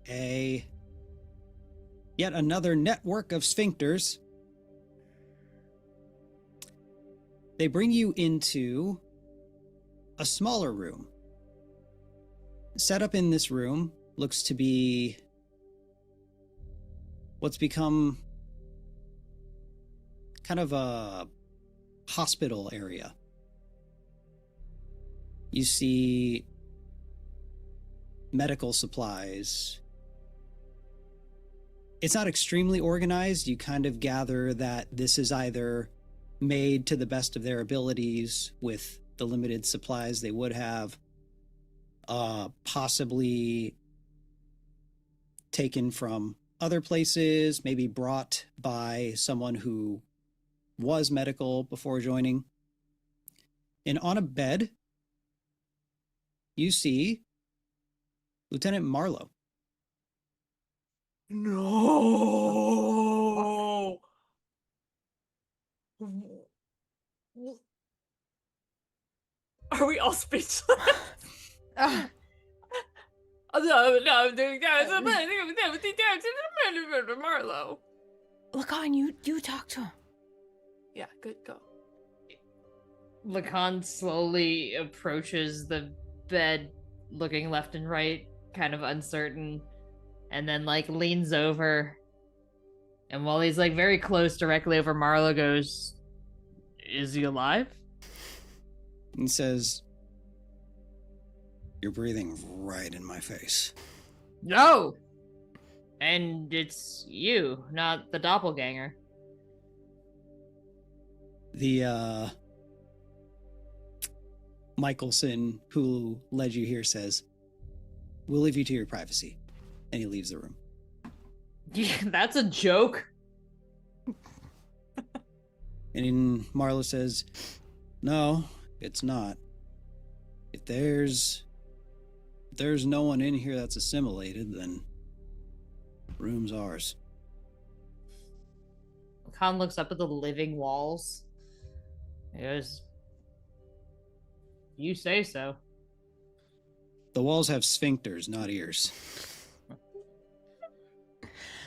yet another network of sphincters, they bring you into a smaller room. Set up in this room looks to be what's become kind of a hospital area. You see medical supplies. It's not extremely organized. You kind of gather that this is either made to the best of their abilities with the limited supplies they would have, possibly taken from other places, maybe brought by someone who was medical before joining. And on a bed, you see Lieutenant Marlo. No. Are we all speechless? Marlo. Lacan, you talk to him. Yeah, good, go. Lacan slowly approaches the bed, looking left and right, kind of uncertain, and then like leans over. And while he's like very close, directly over, Marlo goes, "Is he alive?" And says, "You're breathing right in my face." No! And it's you, not the doppelganger. The, Michelson, who led you here, says, "We'll leave you to your privacy." And he leaves the room. That's a joke. And Marlo says, "No, it's not. If there's no one in here that's assimilated, then room's ours." Khan looks up at the living walls. He goes, "You say so." The walls have sphincters, not ears.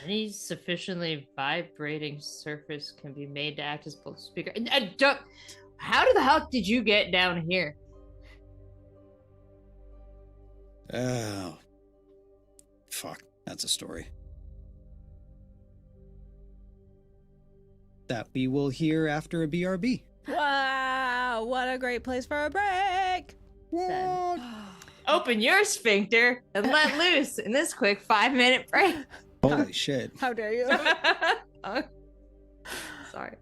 Any sufficiently vibrating surface can be made to act as both speaker. How the hell did you get down here? Oh. Fuck. That's a story that we will hear after a BRB. Wow, what a great place for a break. What? Open your sphincter and let loose in this quick 5-minute break. Holy shit. How dare you? Oh, sorry.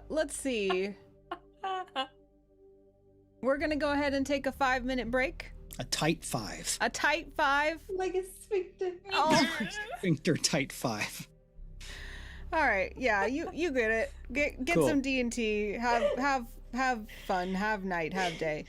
Let's see. We're gonna go ahead and take a 5-minute break. A tight 5. A tight 5. Like a sphincter. Oh. Sphincter tight 5. All right. Yeah, you get it. Get Cool. some D&T. Have fun. Have night. Have day.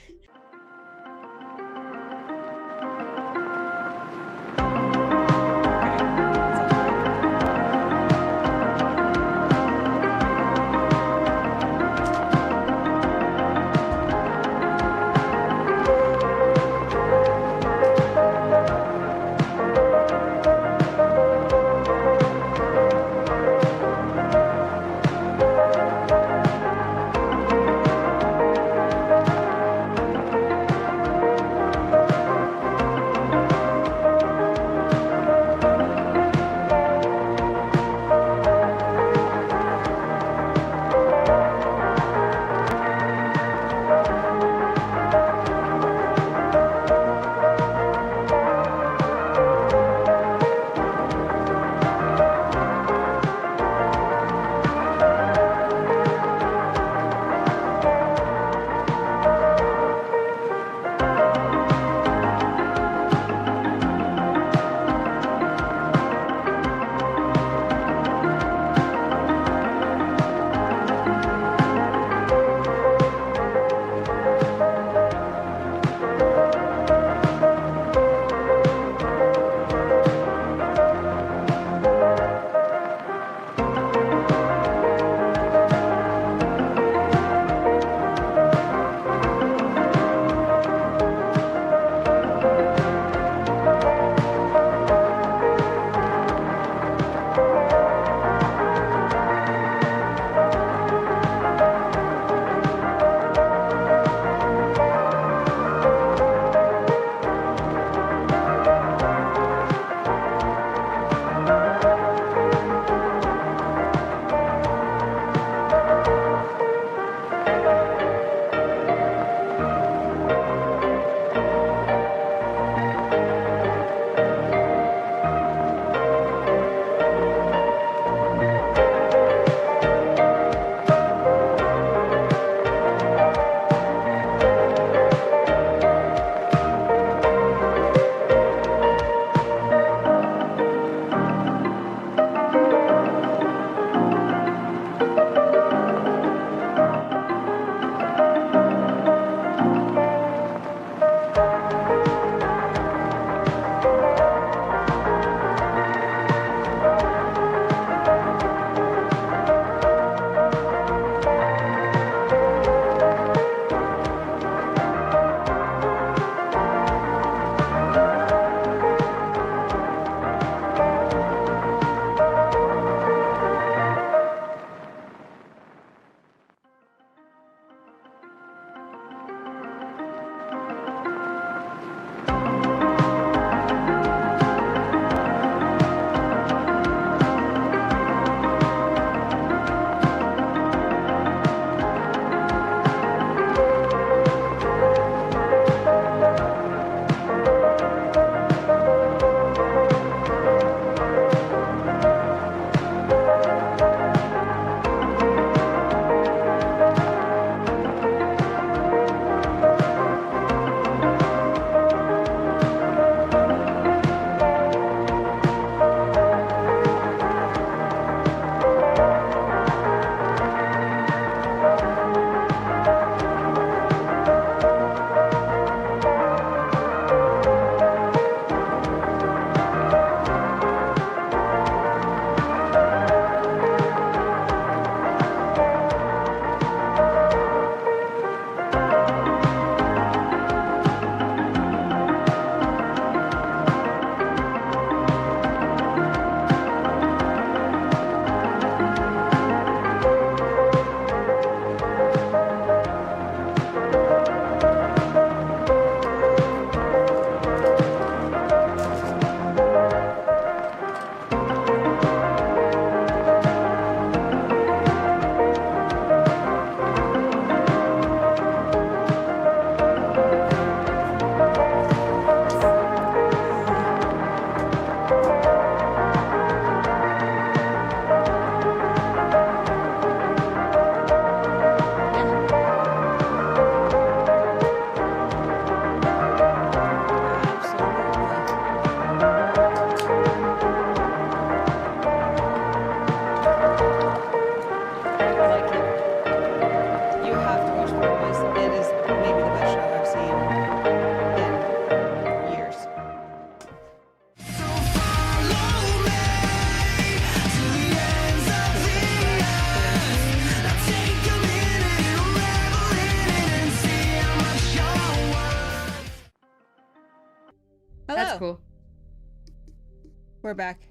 We're back.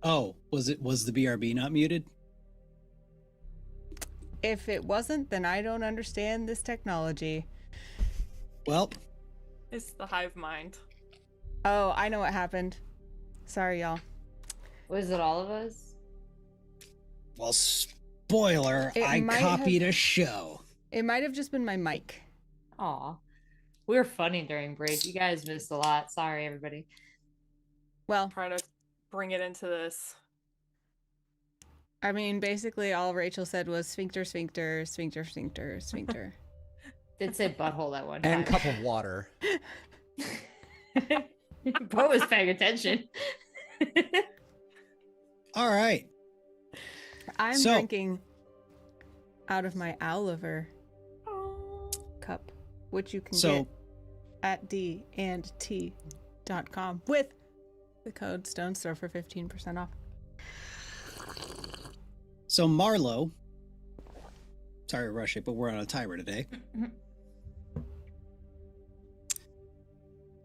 Oh, was the BRB not muted? If it wasn't, then I don't understand this technology. Well, It's the hive mind. Oh, I know what happened. Sorry, y'all. Was it all of us? well, spoiler, It I might copied have- a show. It might have just been my mic. Aw. We were funny during break. You guys missed a lot. Sorry, everybody. Well, Try to bring it into this. I mean, basically all Rachel said was sphincter, sphincter, sphincter, sphincter, sphincter. Did say butthole that one And time. cup of water. Bo was paying attention. All right. I'm So- drinking out of my Oliver cup, which you can get at dandT.com with the code StonesThrow for 15% off. So Marlo, sorry to rush it, but we're on a timer today.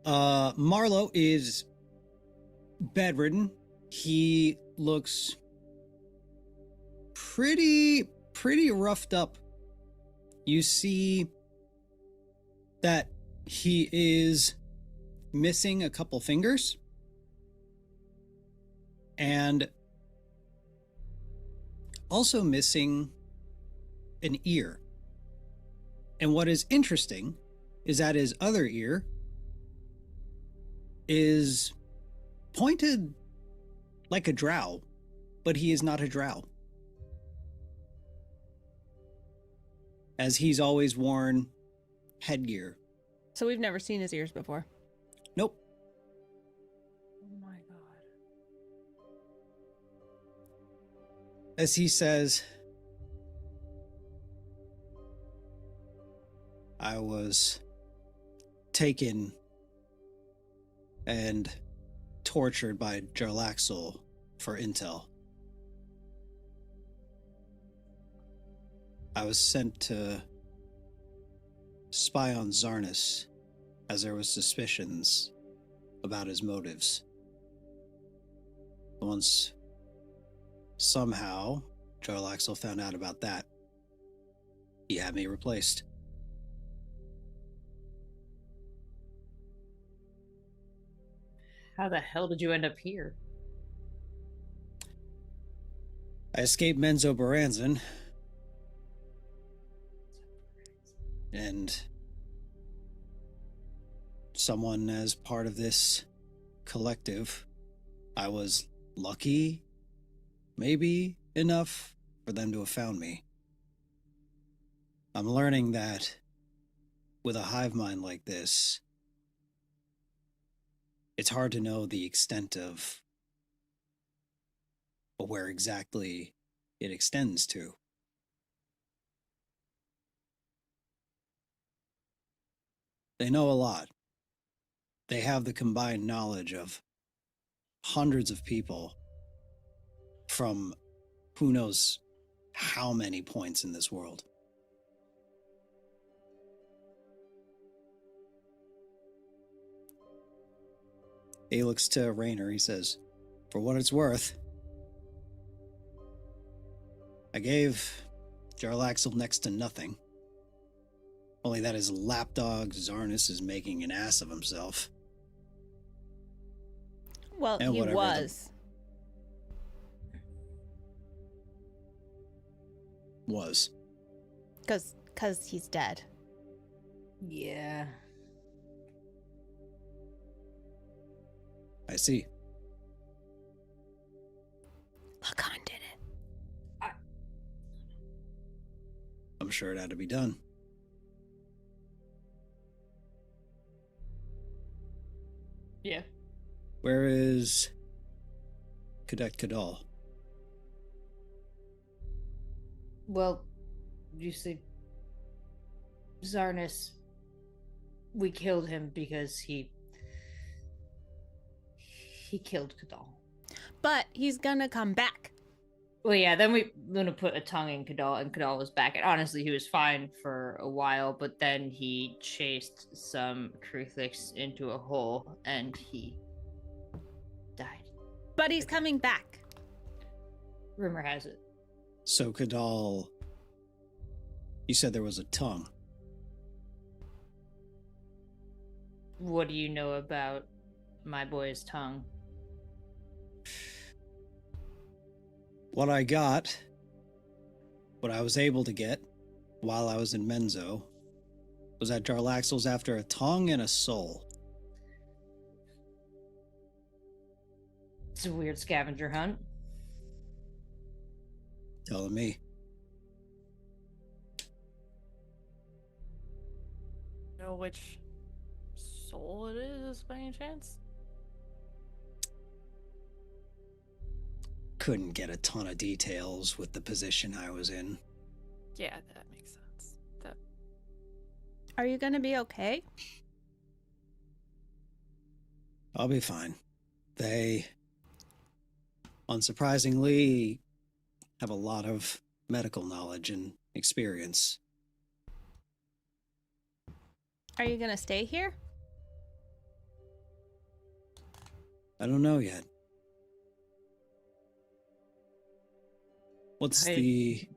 Marlo is bedridden. He looks pretty roughed up. You see that he is missing a couple fingers and also missing an ear. And what is interesting is that his other ear is pointed like a drow, but he is not a drow. As he's always worn headgear. So we've never seen his ears before. Nope. Oh my god. As he says, I was taken and tortured by Jarlaxle for intel. I was sent to spy on Zarnus as there was suspicions about his motives. Once somehow Jarlaxle found out about that, he had me replaced. How the hell did you end up here? I escaped Menzo Baranzan, and someone as part of this collective, I was lucky, maybe enough for them to have found me. I'm learning that with a hive mind like this, it's hard to know the extent of where exactly it extends to. They know a lot. They have the combined knowledge of hundreds of people from who knows how many points in this world. He looks to Raynor. He says, for what it's worth, I gave Jarlaxle next to nothing. Only that his lapdog Zarnus is making an ass of himself. Well, And he whatever was. Was. Because he's dead. Yeah. I see. Lacan did it. I'm sure it had to be done. Yeah. Where is Cadet Kadal? Well, you see, Zarnus, we killed him because he killed Kadal. But he's gonna come back. Well, yeah, then we gonna put a tongue in Kadal, and Kadal was back. And honestly, he was fine for a while, but then he chased some Kruthix into a hole, and he But he's coming back. Rumor has it. So Kadal, you said there was a tongue. What do you know about my boy's tongue? What I got, what I was able to get while I was in Menzo, was that Jarlaxle's after a tongue and a soul. It's a weird scavenger hunt. Telling me. Know which soul it is by any chance? Couldn't get a ton of details with the position I was in. Yeah, that makes sense. That Are you gonna be okay? I'll be fine. They, unsurprisingly, have a lot of medical knowledge and experience. Are you gonna stay here? I don't know yet. What's the...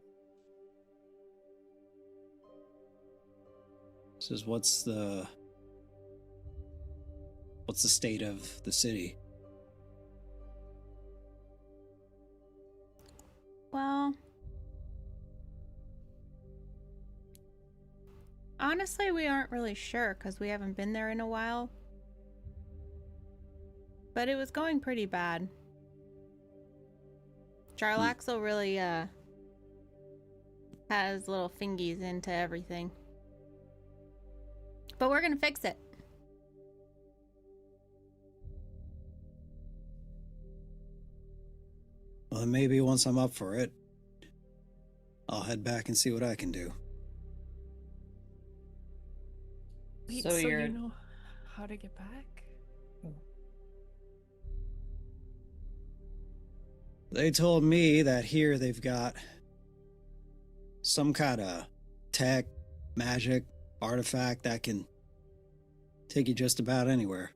Says, what's the state of the city? Well, honestly, we aren't really sure because we haven't been there in a while. But it was going pretty bad. Jarlaxle really has little fingies into everything. But we're gonna fix it. Well, then maybe once I'm up for it, I'll head back and see what I can do. wait, So so you're- you know how to get back? They told me that here they've got some kind of tech, magic, artifact that can take you just about anywhere.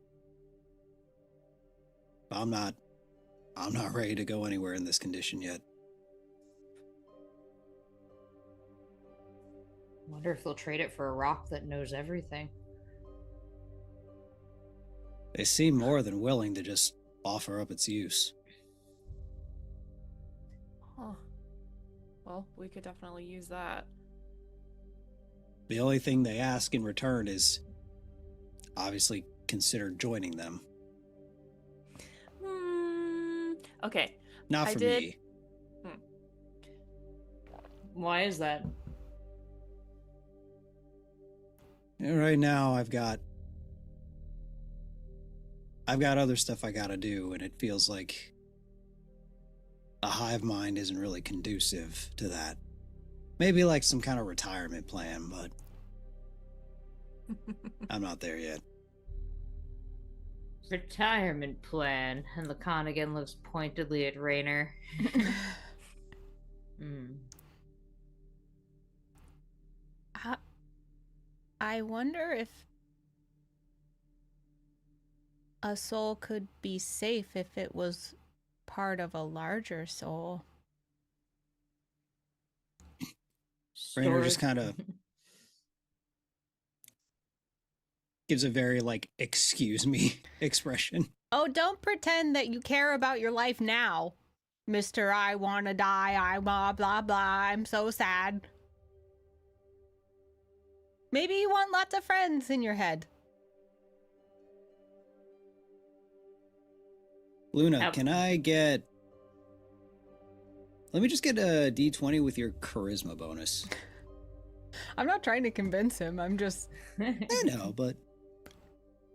I'm not ready to go anywhere in this condition yet. Wonder if they'll trade it for a rock that knows everything. They seem more than willing to just offer up its use. Huh. Well, we could definitely use that. The only thing they ask in return is obviously consider joining them. Okay. Not I for did- me. Why is that? Right now I've got other stuff I gotta do, and it feels like a hive mind isn't really conducive to that. Maybe like some kind of retirement plan, but I'm not there yet. Retirement plan. And Laconigan looks pointedly at Raynor. I wonder if a soul could be safe if it was part of a larger soul. Raynor just kind of gives a very like excuse me expression. Oh, don't pretend that you care about your life now, Mr. I wanna die, I blah blah blah, I'm so sad. Maybe you want lots of friends in your head. Luna, can I get... Let me just get a D20 with your charisma bonus. I'm not trying to convince him, I'm just... I know, but...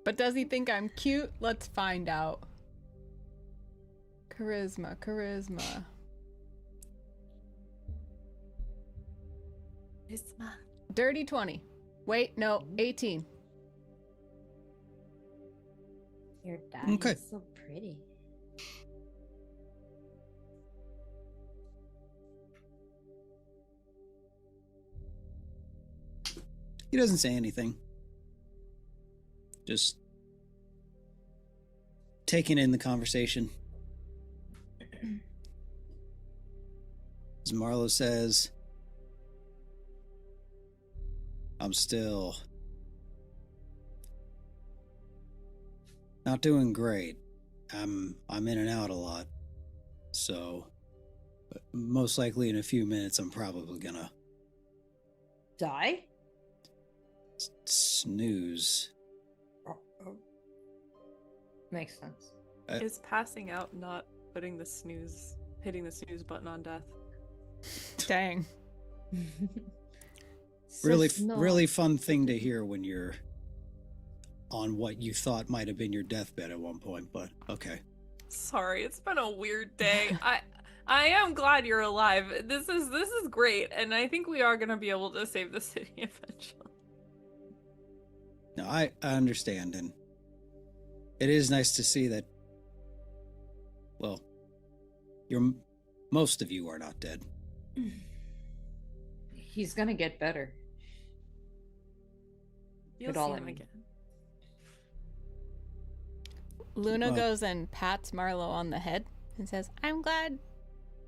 But does he think I'm cute? Let's find out. Charisma. Charisma. Dirty 20. Wait, no, 18. Your daddy Okay. is so pretty. He doesn't say anything. Just taking in the conversation. As Marlo says, I'm still not doing great. I'm in and out a lot. So most likely in a few minutes I'm probably gonna Die? snooze. Makes sense. Is passing out not hitting the snooze button on death? Dang. Really fun thing to hear when you're on what you thought might have been your deathbed at one point, but okay. Sorry, it's been a weird day. I am glad you're alive. This is great, and I think we are gonna be able to save the city eventually. No, I understand, and it is nice to see that, well, most of you are not dead. He's gonna get better. You'll Good all see I him mean. again. Luna Well- goes and pats Marlo on the head and says, I'm glad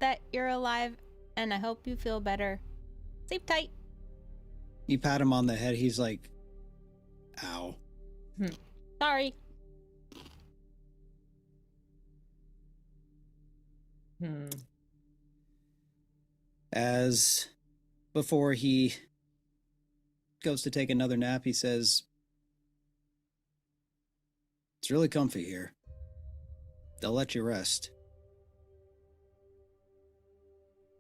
that you're alive, and I hope you feel better. Sleep tight. You pat him on the head, he's like, ow. Sorry. As before he goes to take another nap, he says, it's really comfy here. They'll let you rest.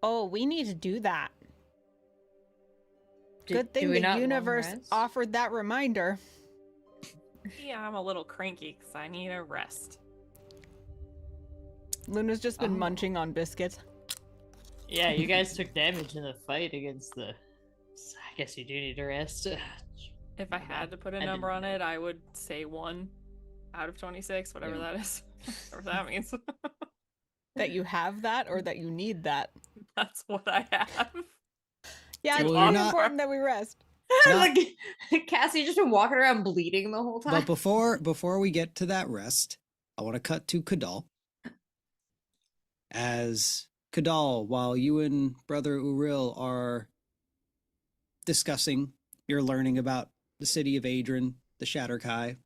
Oh, we need to do that. Good Do thing we the not long universe rest? offered that reminder. Yeah, I'm a little cranky because I need a rest. Luna's just been Oh. munching on biscuits. Yeah, you guys took damage in the fight against the. I guess you do need to rest. If I had to put a I number didn't on it, I would say 1 out of 26, whatever Yeah. that is. Whatever that means. That you have that or that you need that. That's what I have. Yeah, it's Well, you're really not- important that we rest. Like Cassie just been walking around bleeding the whole time. But before we get to that rest, I want to cut to Kadal. As Kadal, while you and Brother Uril are discussing, you're learning about the city of Adrian, the Shatterkai,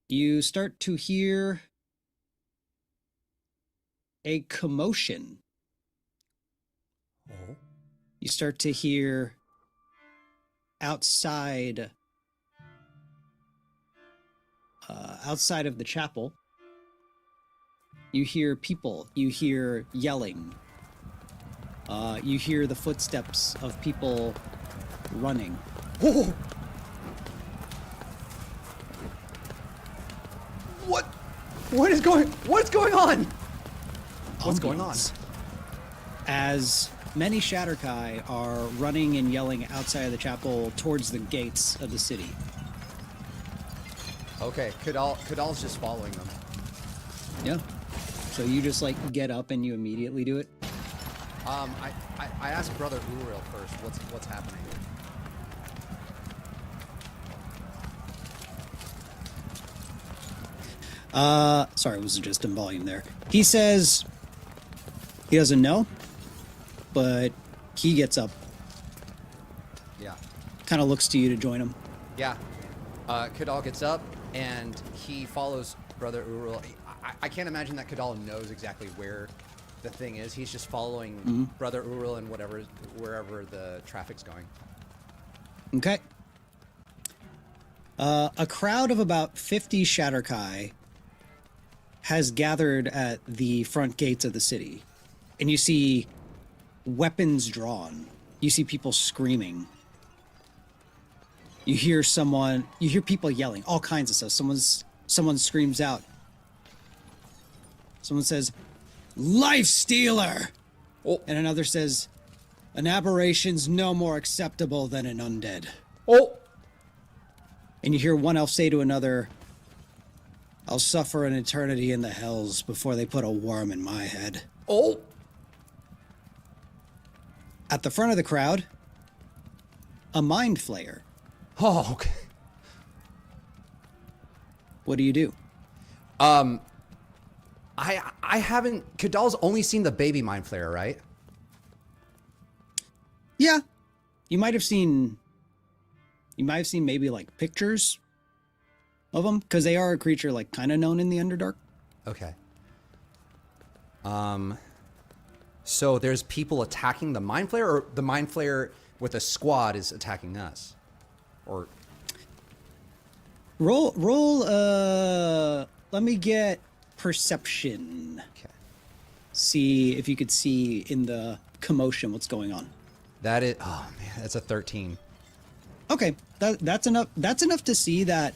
you start to hear a commotion. Oh. You start to hear outside of the chapel. You hear people. You hear yelling. You hear the footsteps of people running. Oh! What's going on? What's going on? Ambience. As many Shatterkai are running and yelling outside of the chapel towards the gates of the city. Okay, Kadal's just following them. Yeah. So you just like get up and you immediately do it. I asked Brother Uril first. What's happening? Sorry, it was just in volume there. He says he doesn't know, but he gets up, Yeah. kind of looks to you to join him. Yeah. Kadal gets up and he follows Brother Uril. I can't imagine that Kadal knows exactly where the thing is. He's just following Brother Uril and wherever the traffic's going. Okay. A crowd of about 50 Shatterkai has gathered at the front gates of the city. And you see weapons drawn. You see people screaming. You hear people yelling, all kinds of stuff. Someone screams out. Someone says, "Life stealer!" Oh. And another says, "An aberration's no more acceptable than an undead." Oh! And you hear one elf say to another, "I'll suffer an eternity in the hells before they put a worm in my head." Oh! At the front of the crowd, a mind flayer. Oh, okay. What do you do? I I haven't. Kadal's only seen the baby mind flayer, right? Yeah. You might have seen maybe like pictures of them, because they are a creature like kind of known in the Underdark. Okay. So there's people attacking the mind flayer, or the mind flayer with a squad is attacking us, or Roll. Let me get perception. okay. See if you could see in the commotion what's going on. That is. Oh man, that's a 13. Okay, that's enough. That's enough to see that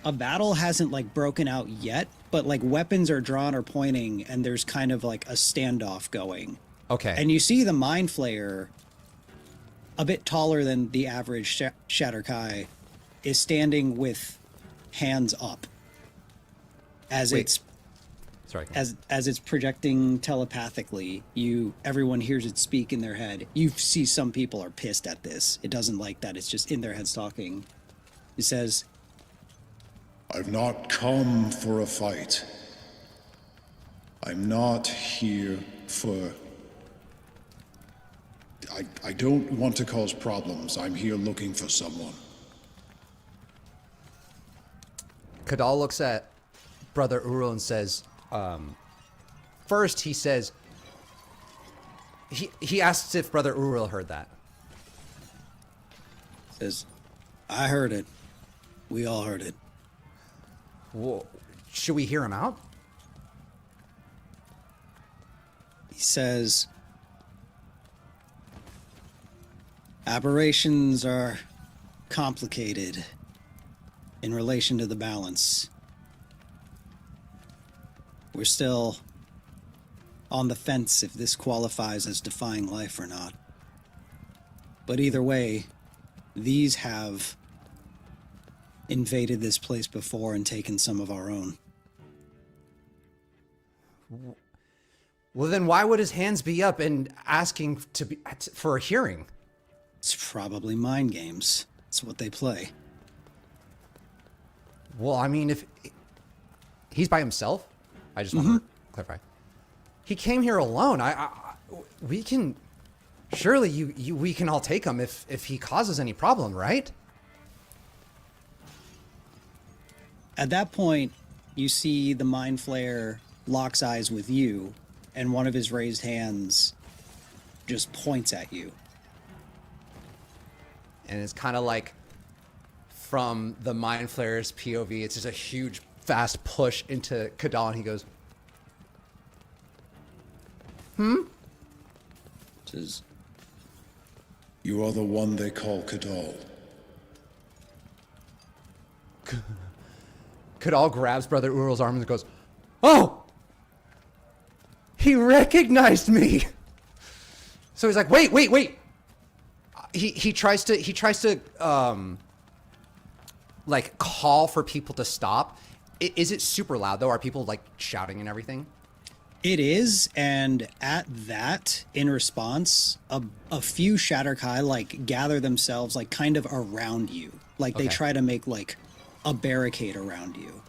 a battle hasn't like broken out yet, but like weapons are drawn or pointing, and there's kind of like a standoff going. Okay. And you see the Mind Flayer, a bit taller than the average Shatterkai, is standing with hands up as Wait. it's Sorry. as it's projecting telepathically. Everyone hears it speak in their head. You see some people are pissed at this. It doesn't like that. It's just in their heads talking. It says, I've not come for a fight. I'm not here for... I don't want to cause problems. I'm here looking for someone. Kadal looks at Brother Uro and says, first he says, he asks if Brother Uro heard that. says, I heard it. We all heard it. Whoa. Should we hear him out? He says, aberrations are complicated in relation to the balance. We're still on the fence if this qualifies as defying life or not. But either way, these have invaded this place before and taken some of our own. Well, then why would his hands be up and asking for a hearing? It's probably mind games. It's what they play. Well, I mean, if he's by himself, I just want to clarify. He came here alone. We can surely we can all take him if he causes any problem, right? At that point, you see the Mind Flayer locks eyes with you, and one of his raised hands just points at you. And it's kind of like from the Mind Flayer's POV, it's just a huge, fast push into Kadal, and he goes, Says, You are the one they call Kadal. Kadal grabs Brother Ural's arm and goes, "Oh! He recognized me!" So he's like, wait. He tries to like call for people to stop. Is it super loud though? Are people like shouting and everything? it is, and at that, in response, a few Shatterkai like gather themselves like kind of around you. Like they Okay. try to make like a barricade around you.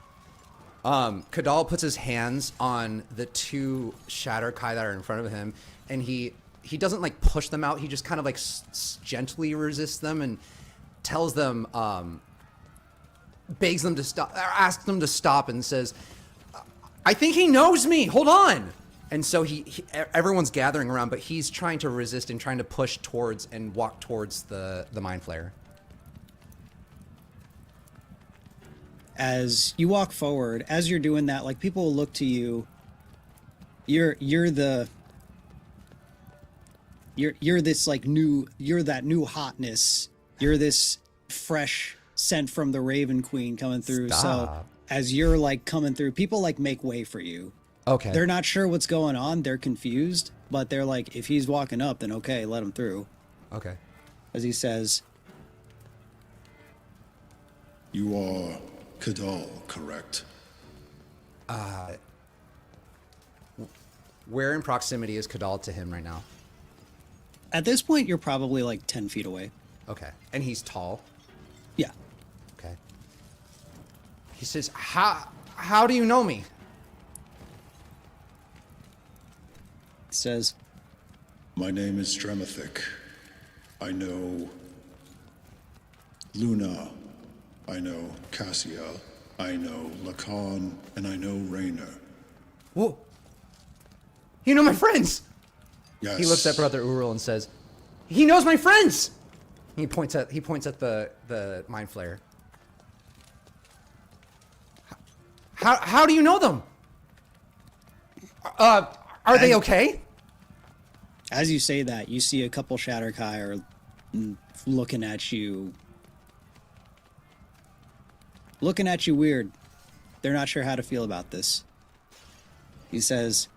Kadal puts his hands on the two Shatterkai that are in front of him, and he doesn't like push them out. He just kind of like gently resists them and tells them, begs them to stop, or asks them to stop, and says, "I think he knows me. Hold on." And so everyone's gathering around, but he's trying to resist and trying to push towards and walk towards the Mind Flayer. As you walk forward, as you're doing that, like people will look to you. You're this like you're that new hotness. You're this fresh scent from the Raven Queen coming through. So Stop. as you're like coming through, people like make way for you. Okay. They're not sure what's going on. They're confused, but they're like, if he's walking up, then okay, let him through. Okay. As he says, You are Kadal, correct? Where in proximity is Kadal to him right now? at this point, you're probably like 10 feet away. Okay. And he's tall. Yeah. Okay. He says, How do you know me?" says, My name is Dremathic. I know Luna. I know Cassia. I know Lacan. And I know Raynor. Whoa. You know my friends! Yes. He looks at Brother Urul and says, he knows my friends! He points at the Mind Flayer. How do you know them? Are they okay? As you say that, you see a couple Shatterkai are looking at you. Looking at you weird. They're not sure how to feel about this. He says,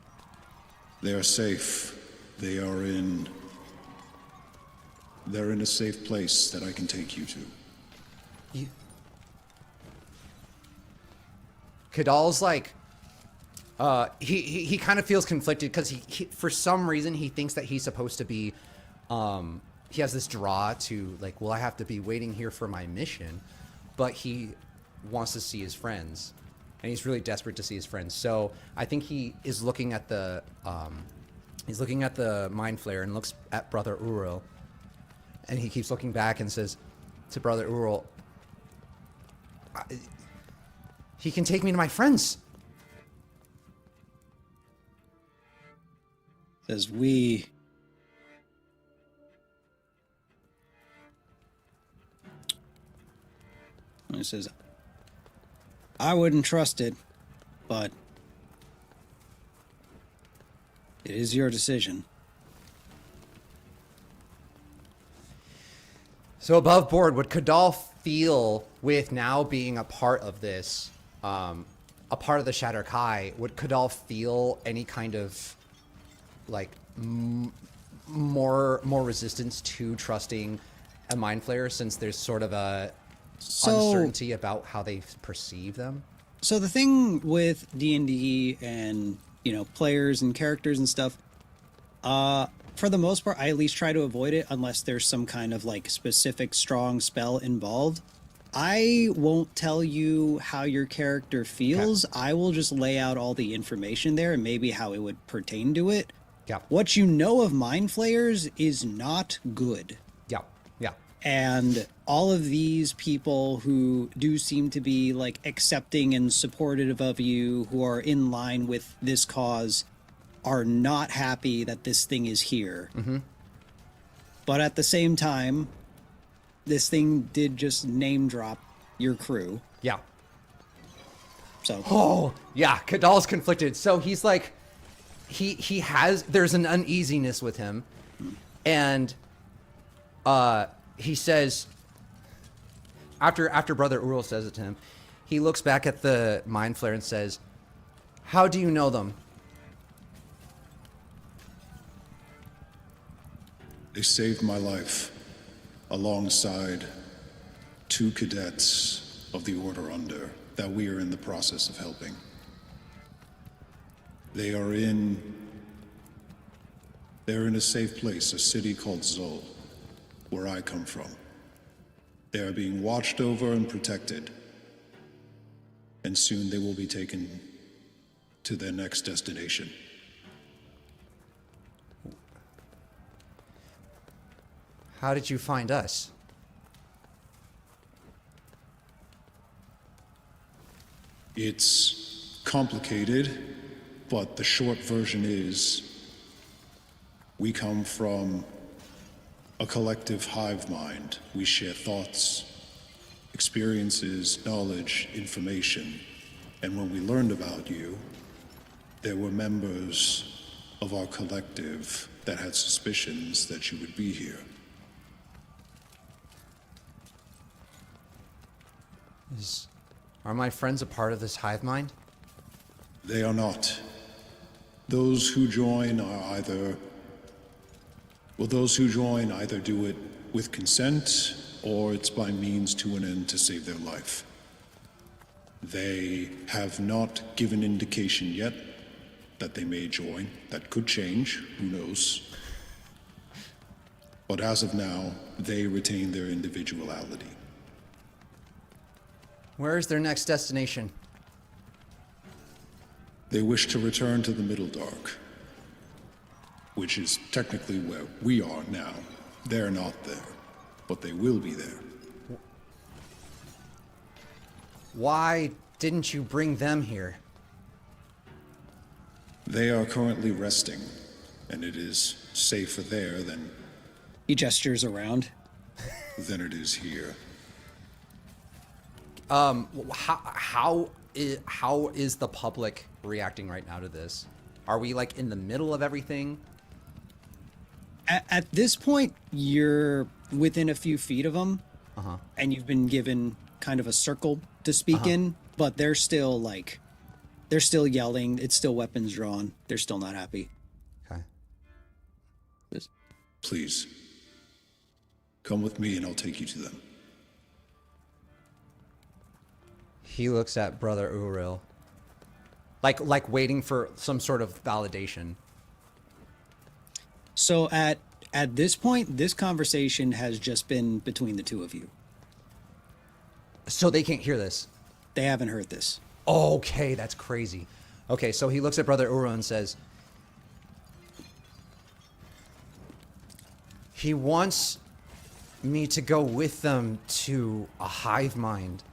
They are safe. They're in a safe place that I can take you to. Kadal's like, he kind of feels conflicted because he for some reason he thinks that he's supposed to be, he has this draw to like, well, I have to be waiting here for my mission, but he wants to see his friends, and he's really desperate to see his friends. So I think he is looking at the, Mind Flayer and looks at Brother Urul, and he keeps looking back and says to Brother Urul, he can take me to my friends. says, and he says, I wouldn't trust it, but it is your decision. So above board, would Kadal feel with now being a part of this, a part of the Shatterkai, would Kadal feel any kind of like more resistance to trusting a Mind Flayer, since there's sort of a uncertainty about how they perceive them? So the thing with D&D and, you know, players and characters and stuff, for the most part, I at least try to avoid it unless there's some kind of like specific strong spell involved. I won't tell you how your character feels. Okay. I will just lay out all the information there and maybe how it would pertain to it. Yeah. What you know of Mind Flayers is not good. Yeah. Yeah. And all of these people who do seem to be like accepting and supportive of you, who are in line with this cause, are not happy that this thing is here. Mm-hmm. But at the same time, this thing did just name drop your crew. Yeah. So. Oh, yeah. Kadal's conflicted. So he's like, there's an uneasiness with him. And, he says, after Brother Urul says it to him, he looks back at the Mind Flayer and says, how do you know them? They saved my life alongside 2 cadets of the Order Under that we are in the process of helping. They're in a safe place, a city called Zol, where I come from. They are being watched over and protected, and soon they will be taken to their next destination. How did you find us? It's complicated, but the short version is we come from a collective hive mind. We share thoughts, experiences, knowledge, information. And when we learned about you, there were members of our collective that had suspicions that you would be here. Are my friends a part of this hive mind? They are not. Those who join either do it with consent, or it's by means to an end to save their life. They have not given indication yet that they may join. That could change, who knows? But as of now, they retain their individuality. Where is their next destination? They wish to return to the Middle Dark. which is technically where we are now. They're not there, but they will be there. Why didn't you bring them here? They are currently resting, and it is safer there than He gestures around. it is here. How is the public reacting right now to this? Are we like in the middle of everything? At this point, you're within a few feet of them, and you've been given kind of a circle to speak in, but they're still yelling. It's still weapons drawn. They're still not happy. Okay. Please, come with me and I'll take you to them. He looks at Brother Uril, like waiting for some sort of validation. So at this point, this conversation has just been between the two of you. So they can't hear this. They haven't heard this. Okay, that's crazy. Okay, so he looks at Brother Uril and says, he wants me to go with them to a hive mind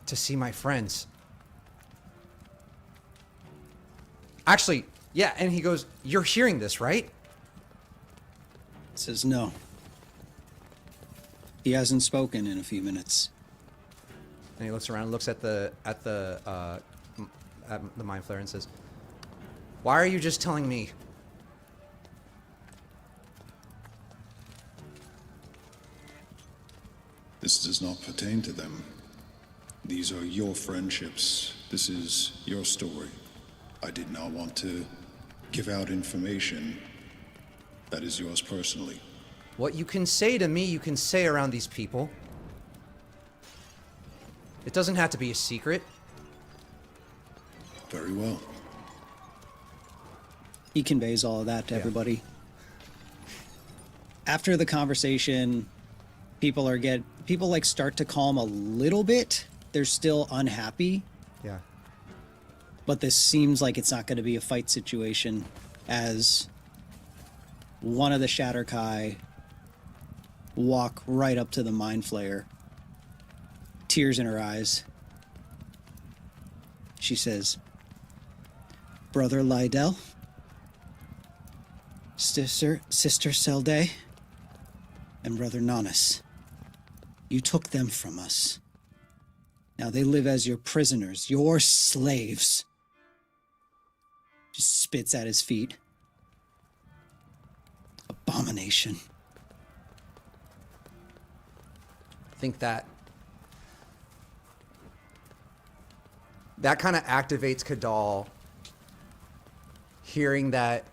to see my friends. Actually, yeah, and he goes, you're hearing this, right? Says no. He hasn't spoken in a few minutes. And he looks around and looks at the Mind Flayer and says, why are you just telling me? This does not pertain to them. These are your friendships. This is your story. I did not want to give out information that is yours personally. What you can say to me, you can say around these people. It doesn't have to be a secret. Very well. He conveys all of that to everybody. After the conversation, people like start to calm a little bit. They're still unhappy, Yeah. but this seems like it's not going to be a fight situation, as one of the Shatterkai walk right up to the Mind Flayer, tears in her eyes. She says, Brother Lydell, Sister Selde, and Brother Nanas, you took them from us. Now they live as your prisoners, your slaves. Just spits at his feet. Abomination. I think that kind of activates Kadal, hearing that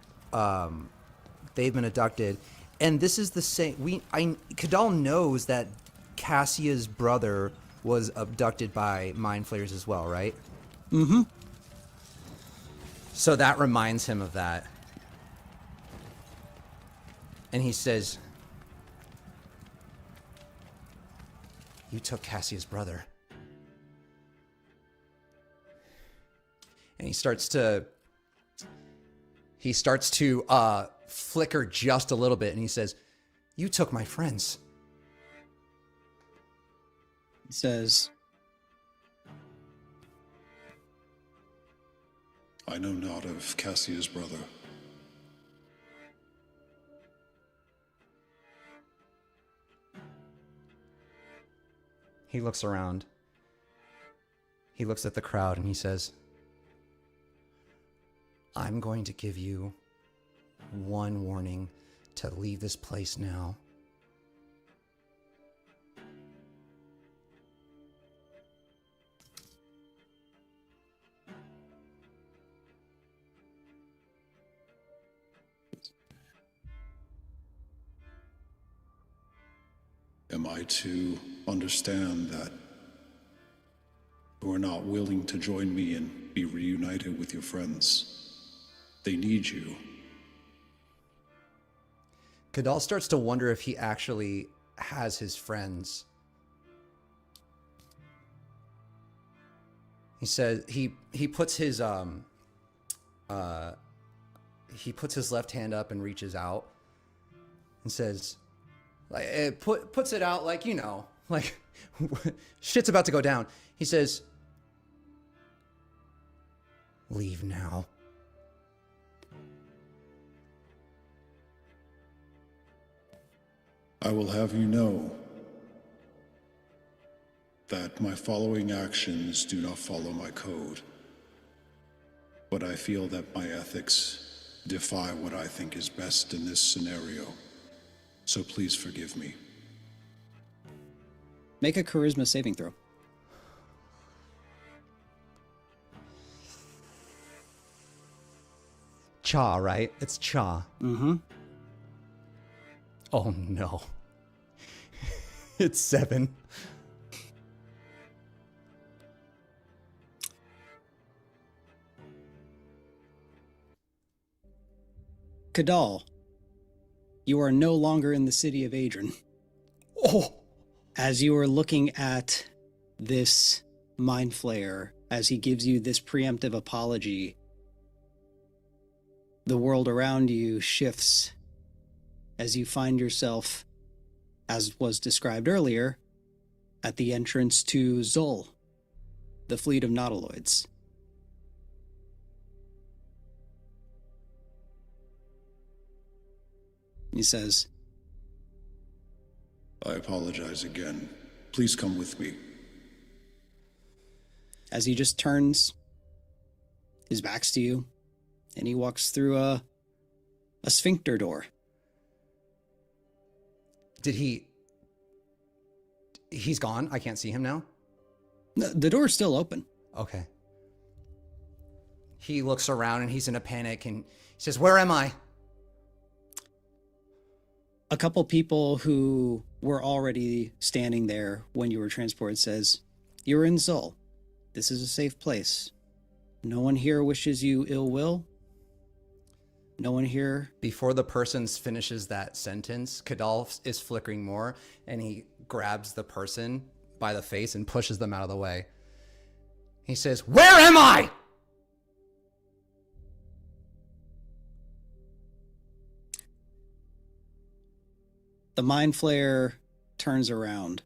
they've been abducted. And this is the same. Kadal knows that Cassia's brother was abducted by Mind Flayers as well, right? Mm-hmm. So that reminds him of that. And he says, you took Cassia's brother. And he starts to flicker just a little bit, and he says, you took my friends. He says, I know not of Cassia's brother. He looks around. He looks at the crowd and he says, I'm going to give you one warning to leave this place now. Am I to understand that you are not willing to join me and be reunited with your friends? They need you. Kadal starts to wonder if he actually has his friends. He says he puts his he puts his left hand up and reaches out and says, like, puts it out like, you know, like shit's about to go down. He says, leave now. I will have you know that my following actions do not follow my code, but I feel that my ethics defy what I think is best in this scenario, so please forgive me. Make a charisma saving throw. Cha, right? It's cha. Mm-hmm. Oh no. It's 7. Kadal, you are no longer in the city of Adrian. Oh! As you are looking at this Mind Flayer, as he gives you this preemptive apology, the world around you shifts as you find yourself, as was described earlier, at the entrance to Zol, the fleet of Nautiloids. He says, I apologize again. Please come with me. as he just turns his back's to you, and he walks through a sphincter door. Did he... He's gone? I can't see him now? The door's still open. Okay. He looks around and he's in a panic and he says, "Where am I?" A couple people who were already standing there when you were transported says, "You're in Zol. This is a safe place. No one here wishes you ill will. No one here..." Before the person finishes that sentence, Kadal is flickering more and he grabs the person by the face and pushes them out of the way. He says, "Where am I?" The Mind Flayer turns around.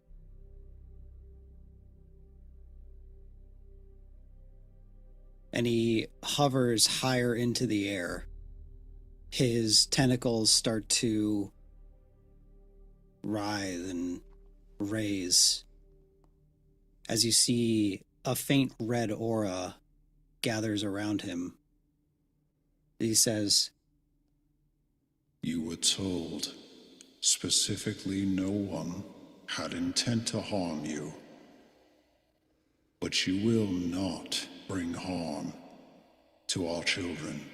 And he hovers higher into the air. His tentacles start to writhe and raise as you see a faint red aura gathers around him. He says, You were told specifically no one had intent to harm you. But you will not bring harm to our children.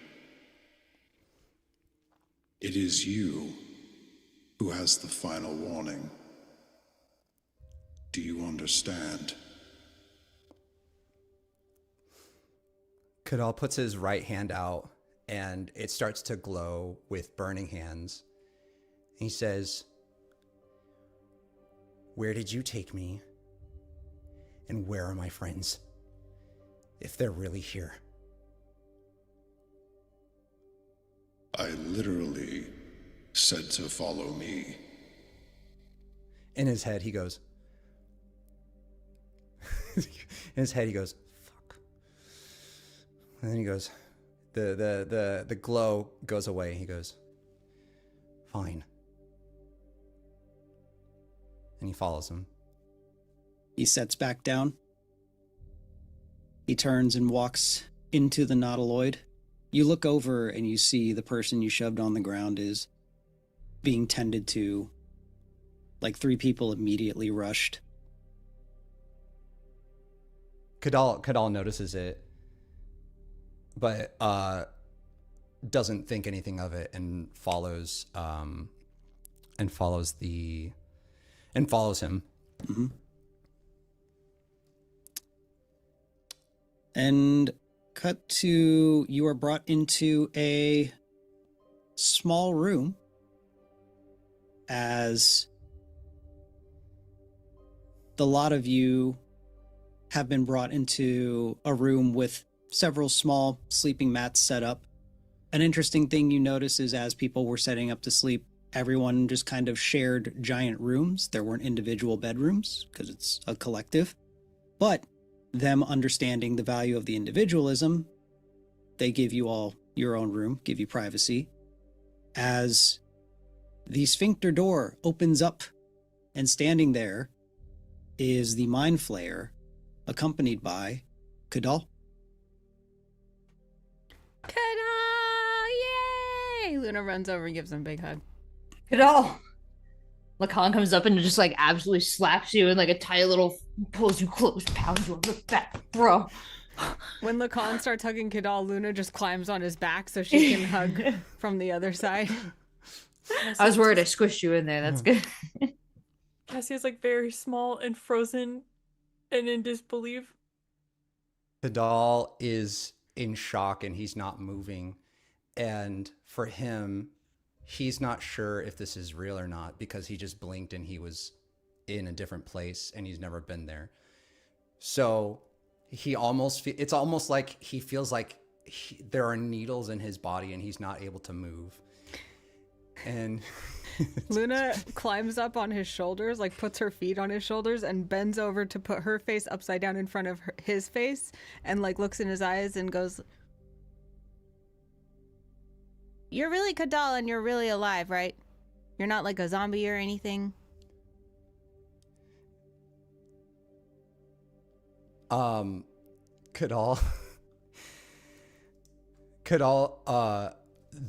It is you who has the final warning. Do you understand? Kadal puts his right hand out and it starts to glow with burning hands. He says, "Where did you take me? And where are my friends? If they're really here." I literally said to follow me. In his head, he goes, "Fuck." And then he goes, the glow goes away. He goes, "Fine." And he follows him. he sets back down. He turns and walks into the Nautiloid. You look over and you see the person you shoved on the ground is being tended to. Like 3 people immediately rushed. Kadal notices it, but doesn't think anything of it and follows him. Mm-hmm. And cut to, you are brought into a small room as the lot of you have been brought into a room with several small sleeping mats set up. An interesting thing you notice is as people were setting up to sleep, everyone just kind of shared giant rooms. There weren't individual bedrooms because it's a collective. But them understanding the value of the individualism, they give you all your own room, give you privacy. As the sphincter door opens up, and standing there is the Mind Flayer, accompanied by Kadal. Kadal! Yay! Luna runs over and gives him a big hug. Get all. Lacan comes up and just like absolutely slaps you and like a tight little pulls you close, pounds you on the back, bro. When Lacan starts hugging Kadal, Luna just climbs on his back so she can hug from the other side. I was worried I squished you in there. That's good. Cassie's like very small and frozen and in disbelief. Kadal is in shock and he's not moving. And for him, he's not sure if this is real or not because he just blinked and he was in a different place and he's never been there. So he almost, it's almost like he feels like there are needles in his body and he's not able to move. And Luna climbs up on his shoulders, like puts her feet on his shoulders and bends over to put her face upside down in front of his face and like looks in his eyes and goes, "You're really Kadal and you're really alive, right? You're not like a zombie or anything?" Kadal,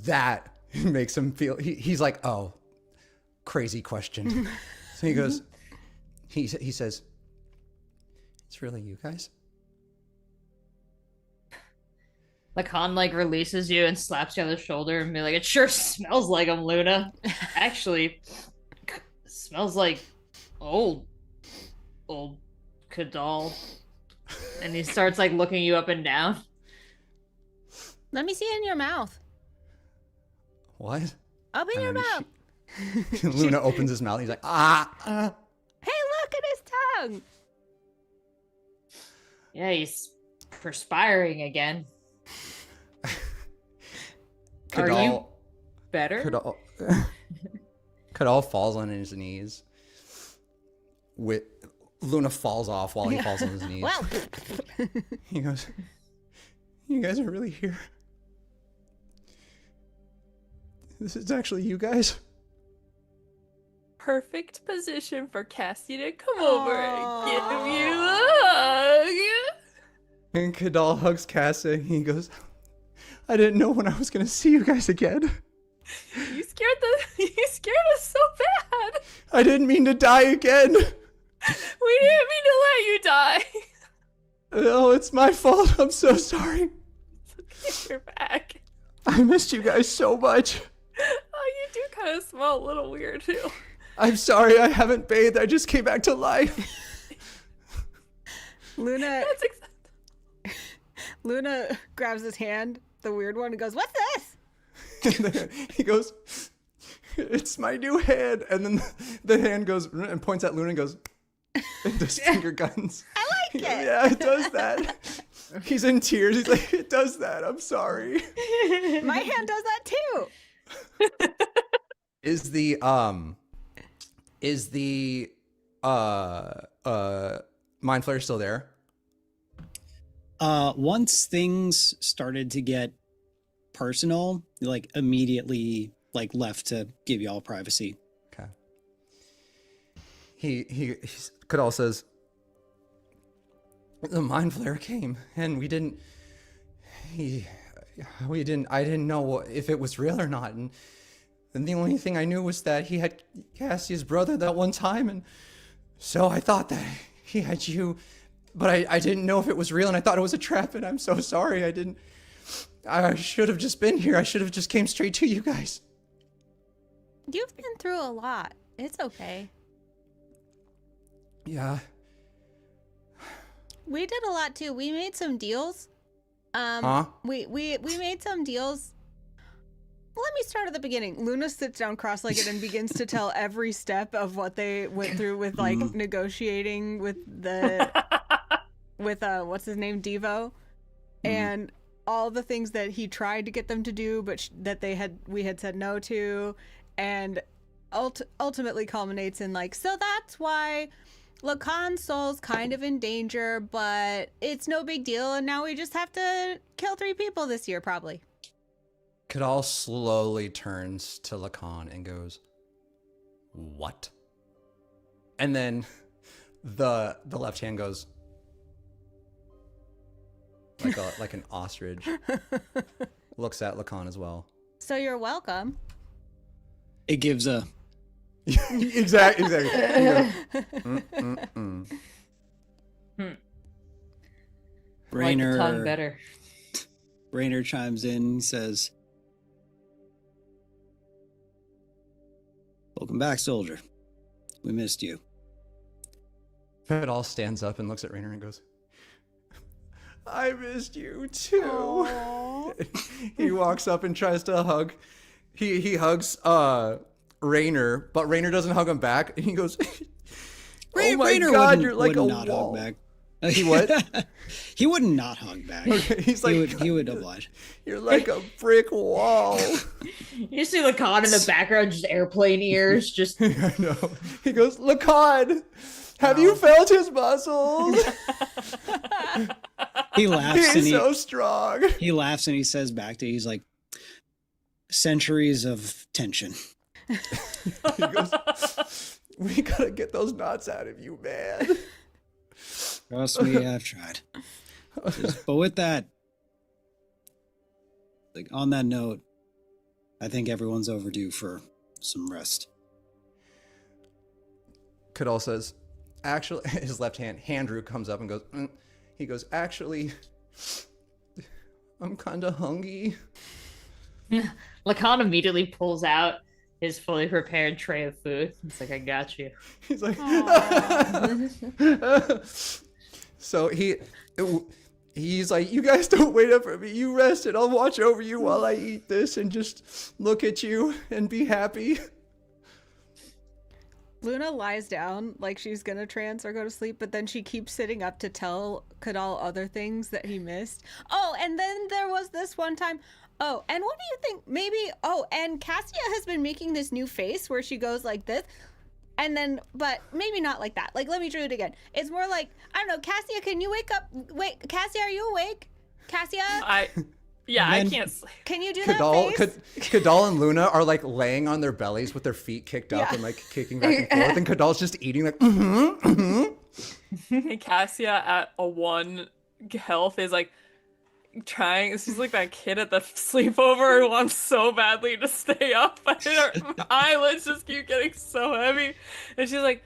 that makes him feel, he's like, oh, crazy question. So he goes, he says, "It's really you guys?" Lacan like releases you and slaps you on the shoulder and be like, "It sure smells like him, Luna. Actually, it smells like old Kadal." And he starts like looking you up and down. "Let me see it in your mouth. What? Open your mouth." Luna opens his mouth. He's like, ah. Hey, look at his tongue. Yeah, he's perspiring again. Kadal, Are you better? Kadal falls on his knees. Luna falls off while he falls on his knees. Well, He goes, "You guys are really here? This is actually you guys?" Perfect position for Cassie to come over and give you a hug. And Kadal hugs Cassie. He goes, "I didn't know when I was going to see you guys again. You scared us so bad. I didn't mean to die again. We didn't mean to let you die." Oh, it's my fault. I'm so sorry. You're back. I missed you guys so much. Oh, you do kind of smell a little weird too. I'm sorry. I haven't bathed. I just came back to life." Luna That's Luna grabs his hand, the weird one, and goes, "What's this?" And then he goes, "It's my new hand." And then the hand goes and points at Luna and goes, and does finger guns. I like it. Yeah, it does that. He's in tears. He's like, "It does that. I'm sorry." My hand does that too. Is the Mind Flayer still there? Once things started to get personal, like immediately like left to give y'all privacy. Okay. Kadal says, "The Mind Flayer came and I didn't know if it was real or not. And the only thing I knew was that he had Cassie's brother that one time. And so I thought that he had you, but I didn't know if it was real. And I thought it was a trap. And I'm so sorry. I should have just been here. I should have just came straight to you guys." You've been through a lot. It's okay. Yeah. We did a lot too. We made some deals. We made some deals. Let me start at the beginning. Luna sits down cross-legged and begins to tell every step of what they went through with like negotiating with what's his name, Devo, and all the things that he tried to get them to do, but that we had said no to, and ultimately culminates in like, so that's why Lacan's soul's kind of in danger, but it's no big deal, and now we just have to kill 3 people this year, probably. Kadal slowly turns to Lacan and goes, "What?" And then the left hand goes like an ostrich. Looks at Lacan as well. So you're welcome. It gives a exactly. Rainer. Like the tongue better. Rainer chimes in and says, "Welcome back, soldier. We missed you." Kadal stands up and looks at Rainer and goes, "I missed you too." He walks up and tries to hug. He hugs Rainer, but Rainer doesn't hug him back, and he goes, "Oh my God, you're like a wall." Hug back. He what? He would not hug back. Okay, he's like, he would oblige. "You're like a brick wall." You see Lacan in the background, just airplane ears, just. I know. He goes, "Lacan, have you felt his muscles? He laughs and He's so strong." he laughs and he says back to you, he's like, "Centuries of tension." He goes, "We gotta get those knots out of you, man." Trust me, I've tried. But with that, like on that note, I think everyone's overdue for some rest. Kadal says, "Actually," his left hand Drew comes up and goes, he goes, "Actually, I'm kind of hungry." Lacan immediately pulls out his fully prepared tray of food. It's like, I got you. He's like, so he's like, "You guys don't wait up for me. You rest and I'll watch over you while I eat this and just look at you and be happy." Luna lies down like she's gonna trance or go to sleep, but then she keeps sitting up to tell Kadal other things that he missed. Oh, and then there was this one time. Oh, and what do you think? Maybe. Oh, and Cassia has been making this new face where she goes like this. And then, but maybe not like that. Like, let me do it again. It's more like, I don't know, Cassia, can you wake up? Wait, Cassia, are you awake? Cassia? I can't sleep. Can you do that face? Kadal and Luna are like laying on their bellies with their feet kicked up and like kicking back and forth. And Kadal's just eating like, Cassia at a 1 health is like trying. She's like that kid at the sleepover who wants so badly to stay up, but her eyelids just keep getting so heavy. And she's like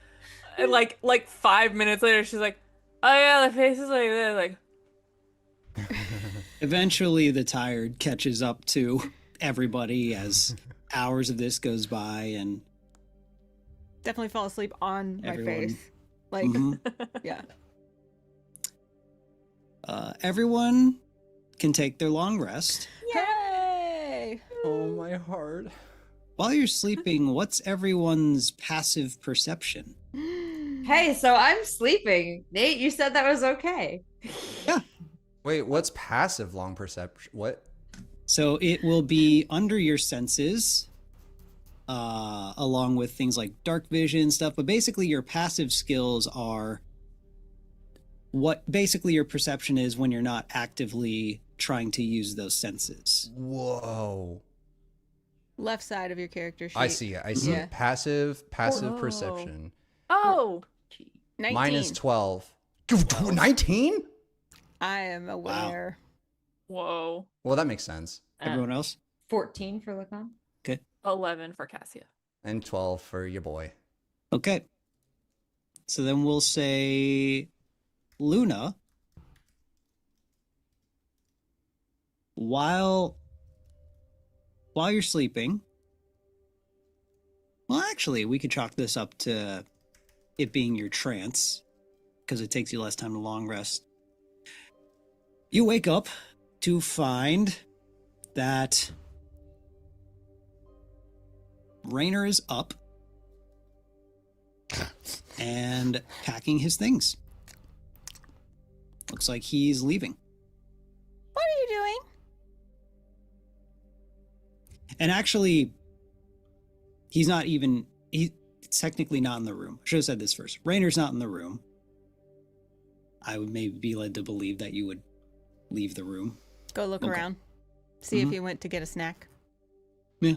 5 minutes later, she's like, "Oh yeah, the face is like this." Like, Eventually, the tired catches up to everybody as hours of this goes by, and Definitely fall asleep on my Everyone. face. Like, yeah. everyone can take their long rest. Yay! "Oh, my heart." While you're sleeping, what's everyone's passive perception? Hey, so I'm sleeping. Nate, you said that was okay. Wait, what's passive long perception? What? So it will be under your senses, along with things like dark vision stuff. But basically, your passive skills are what basically your perception is when you're not actively trying to use those senses. Whoa. Left side of your character sheet. I see it. Yeah. Passive Whoa. perception. oh, 19. Mine is 12. 19? I am aware. whoa. Well, that makes sense. Everyone else? 14 for Lacan. 11 for Cassia. And 12 for your boy. Okay. So then we'll say Luna. While you're sleeping, well, actually, we could chalk this up to it being your trance, because it takes you less time to long rest. You wake up to find that Rainer is up and packing his things. Looks like he's leaving. What are you doing? And actually, he's technically not in the room. I should have said this first. Rainer's not in the room. I would maybe be led to believe that you would leave the room. Go look around. See if he went to get a snack. Yeah.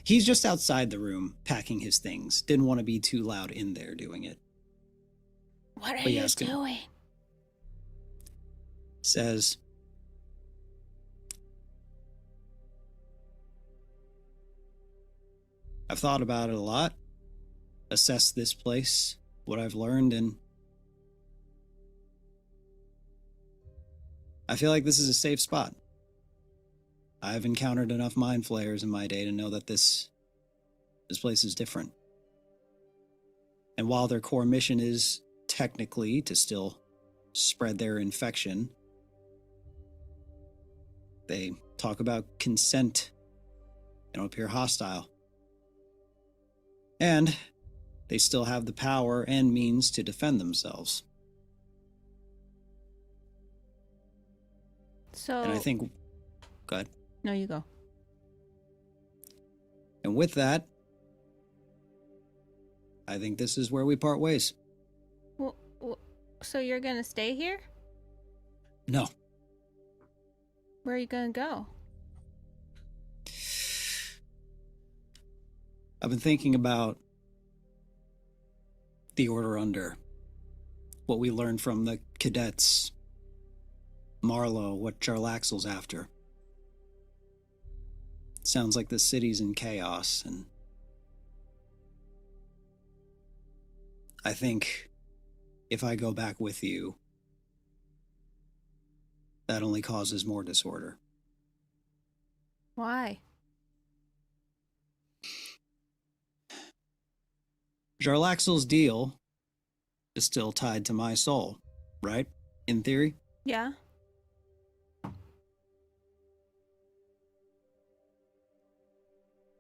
He's just outside the room packing his things. Didn't want to be too loud in there doing it. What are you doing? Says, I've thought about it a lot, assessed this place, what I've learned, and I feel like this is a safe spot. I've encountered enough mind flayers in my day to know that this place is different. And while their core mission is technically to still spread their infection, they talk about consent and appear hostile. And they still have the power and means to defend themselves. So... And I think... Go ahead. No, you go. And with that, I think this is where we part ways. Well, so you're gonna stay here? No. Where are you gonna go? I've been thinking about the Order Under, what we learned from the cadets, Marlo, what Jarlaxle's after. Sounds like the city's in chaos, and I think if I go back with you, that only causes more disorder. Why? Jarlaxle's deal is still tied to my soul, right? In theory? Yeah.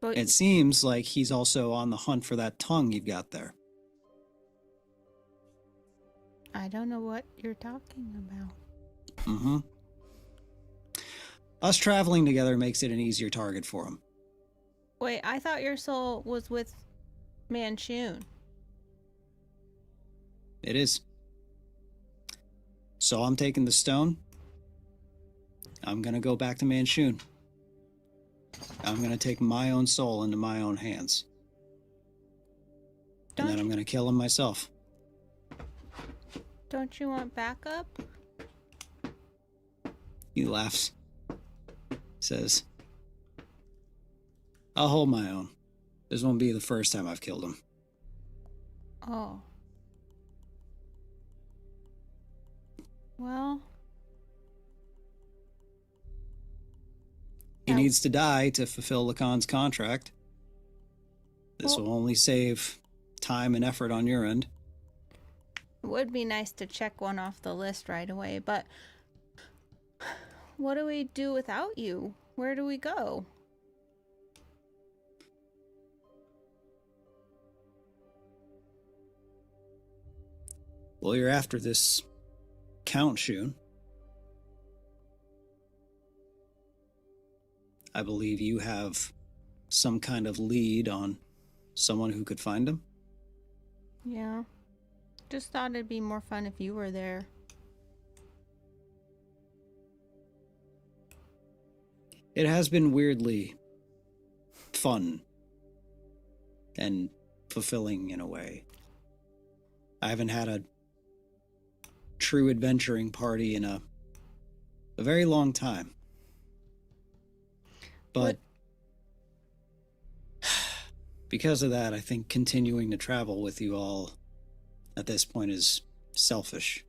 But It seems like he's also on the hunt for that tongue you've got there. I don't know what you're talking about. Mm-hmm. Us traveling together makes it an easier target for him. Wait, I thought your soul was with Manchun. It is. So I'm taking the stone. I'm gonna go back to Manchun. I'm gonna take my own soul into my own hands. And then I'm gonna kill him myself. Don't you want backup? He laughs. Says, I'll hold my own. This won't be the first time I've killed him. Oh. Well... He needs to die to fulfill Lacan's contract. This Well- will only save time and effort on your end. It would be nice to check one off the list right away, but... What do we do without you? Where do we go? Well, you're after this Count Shun. I believe you have some kind of lead on someone who could find him. Yeah. Just thought it'd be more fun if you were there. It has been weirdly fun and fulfilling in a way. I haven't had a true adventuring party in a very long time. But because of that, I think continuing to travel with you all at this point is selfish.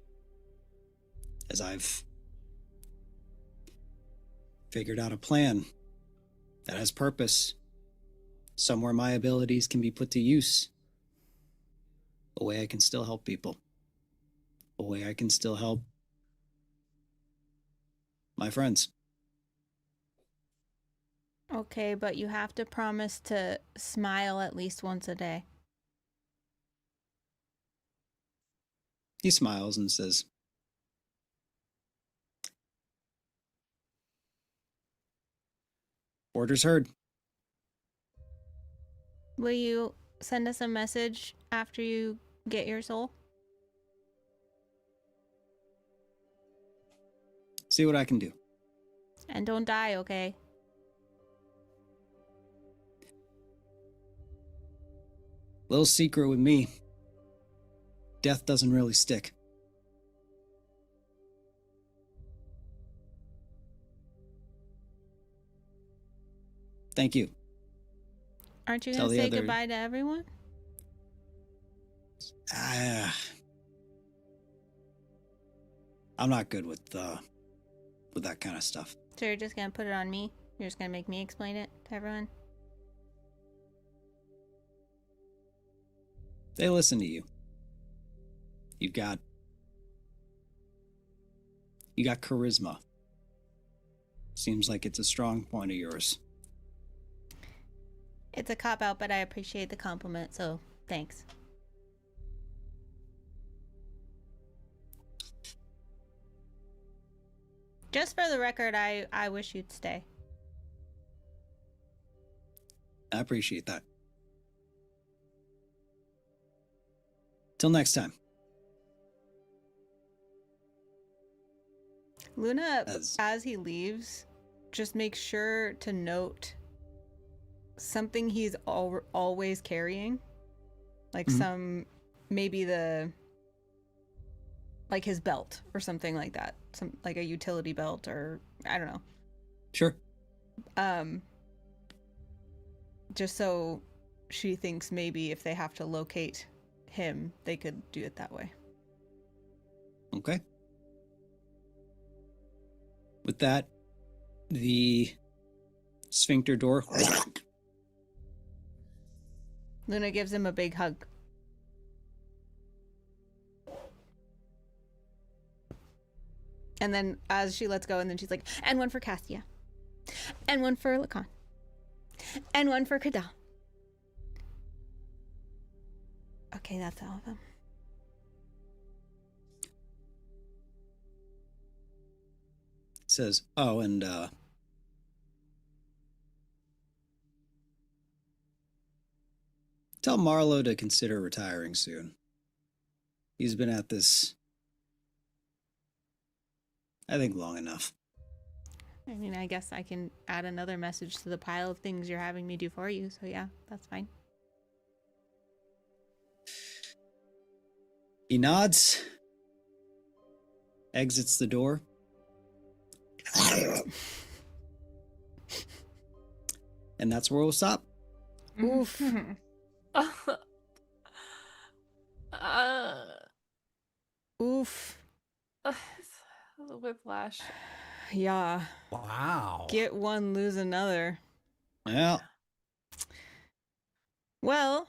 As I've figured out a plan that has purpose, somewhere my abilities can be put to use, a way I can still help people, a way I can still help my friends. Okay, but you have to promise to smile at least once a day. He smiles and says, "Orders heard." Will you send us a message after you get your soul? See what I can do. And don't die, okay? Little secret with me. Death doesn't really stick. Thank you. Aren't you Tell gonna the say other- goodbye to everyone? I'm not good with that kind of stuff. So you're just gonna put it on me? You're just gonna make me explain it to everyone? They listen to you. You got charisma. Seems like it's a strong point of yours. It's a cop-out, but I appreciate the compliment, so thanks. Just for the record, I wish you'd stay. I appreciate that. Till next time. Luna, as he leaves, just make sure to note something he's always carrying. Like maybe like his belt or something like that. Like a utility belt or I don't know. Sure. Just so she thinks maybe if they have to locate him, they could do it that way. Okay. With that, the sphincter door. Luna gives him a big hug. And then as she lets go, and then she's like, and one for Cassia. And one for Lacan. And one for Kadal. Okay, that's all of them. Says, oh, and tell Marlo to consider retiring soon. He's been at this, I think, long enough. I mean, I guess I can add another message to the pile of things you're having me do for you, so yeah, that's fine. He nods, exits the door. And that's where we'll stop. Oof. Oof. Whiplash. Yeah. Wow. Get one, lose another. Well, Well,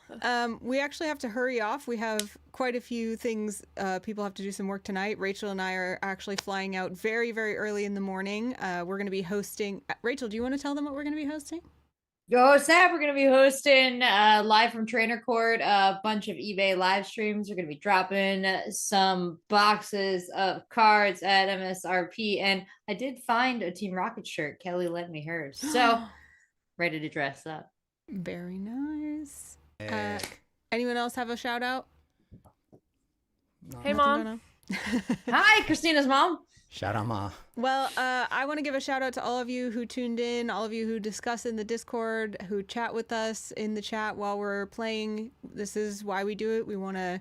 we actually have to hurry off. We have quite a few things. People have to do some work tonight. Rachel and I are actually flying out very, very early in the morning. We're going to be hosting. Rachel, do you want to tell them what we're going to be hosting? Yo, Snap, we're going to be hosting live from Trainer Court a bunch of eBay live streams. We're going to be dropping some boxes of cards at MSRP. And I did find a Team Rocket shirt. Kelly lent me hers. So, ready to dress up. Very nice. Eh, Anyone else have a shout out? Hey, Nothing Mom. going on? Hi, Christina's mom. Shout out, Ma. Well, I want to give a shout out to all of you who tuned in, all of you who discuss in the Discord, who chat with us in the chat while we're playing. This is why we do it. We want to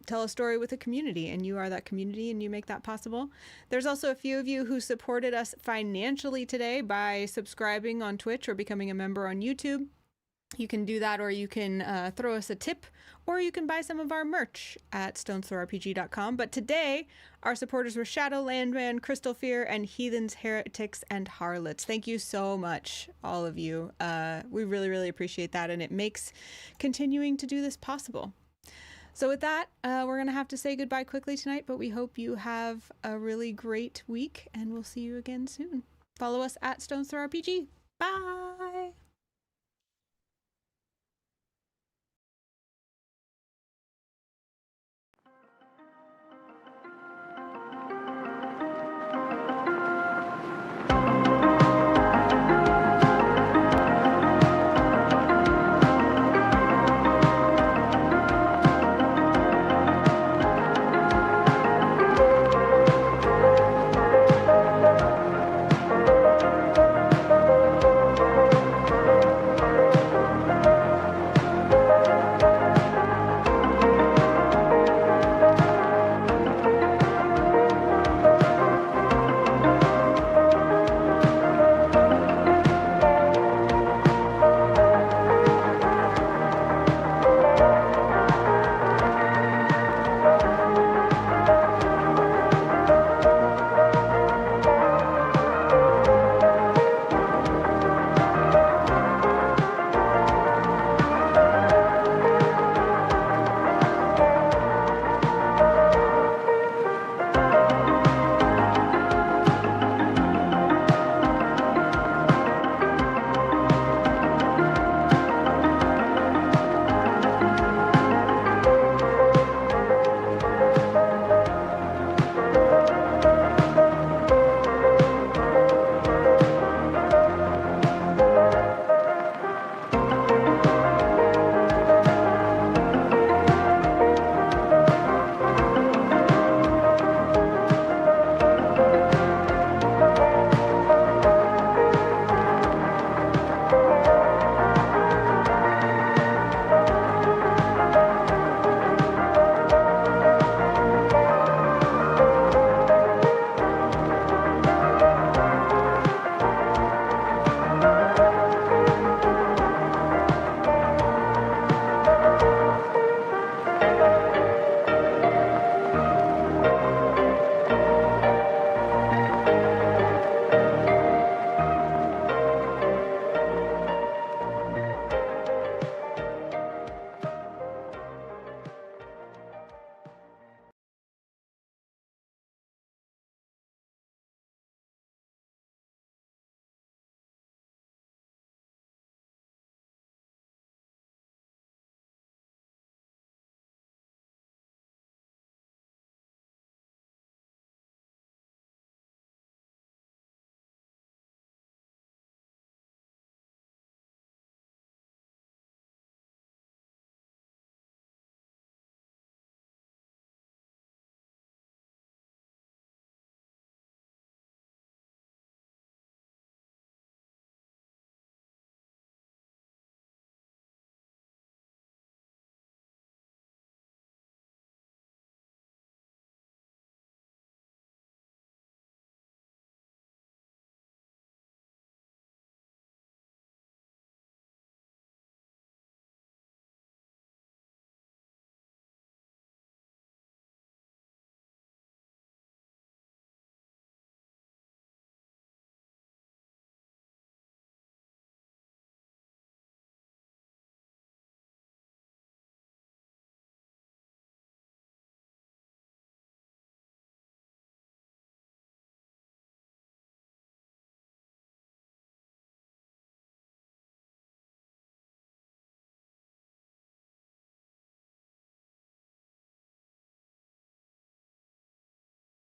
tell a story with a community, and you are that community, and you make that possible. There's also a few of you who supported us financially today by subscribing on Twitch or becoming a member on YouTube. You can do that, or you can throw us a tip, or you can buy some of our merch at StonesThrowRPG.com. But today, our supporters were Shadow Landman, Crystal Fear, and Heathens, Heretics, and Harlots. Thank you so much, all of you. We really, really appreciate that, and it makes continuing to do this possible. So with that, we're going to have to say goodbye quickly tonight, but we hope you have a really great week, and we'll see you again soon. Follow us at StonesThrow RPG. Bye!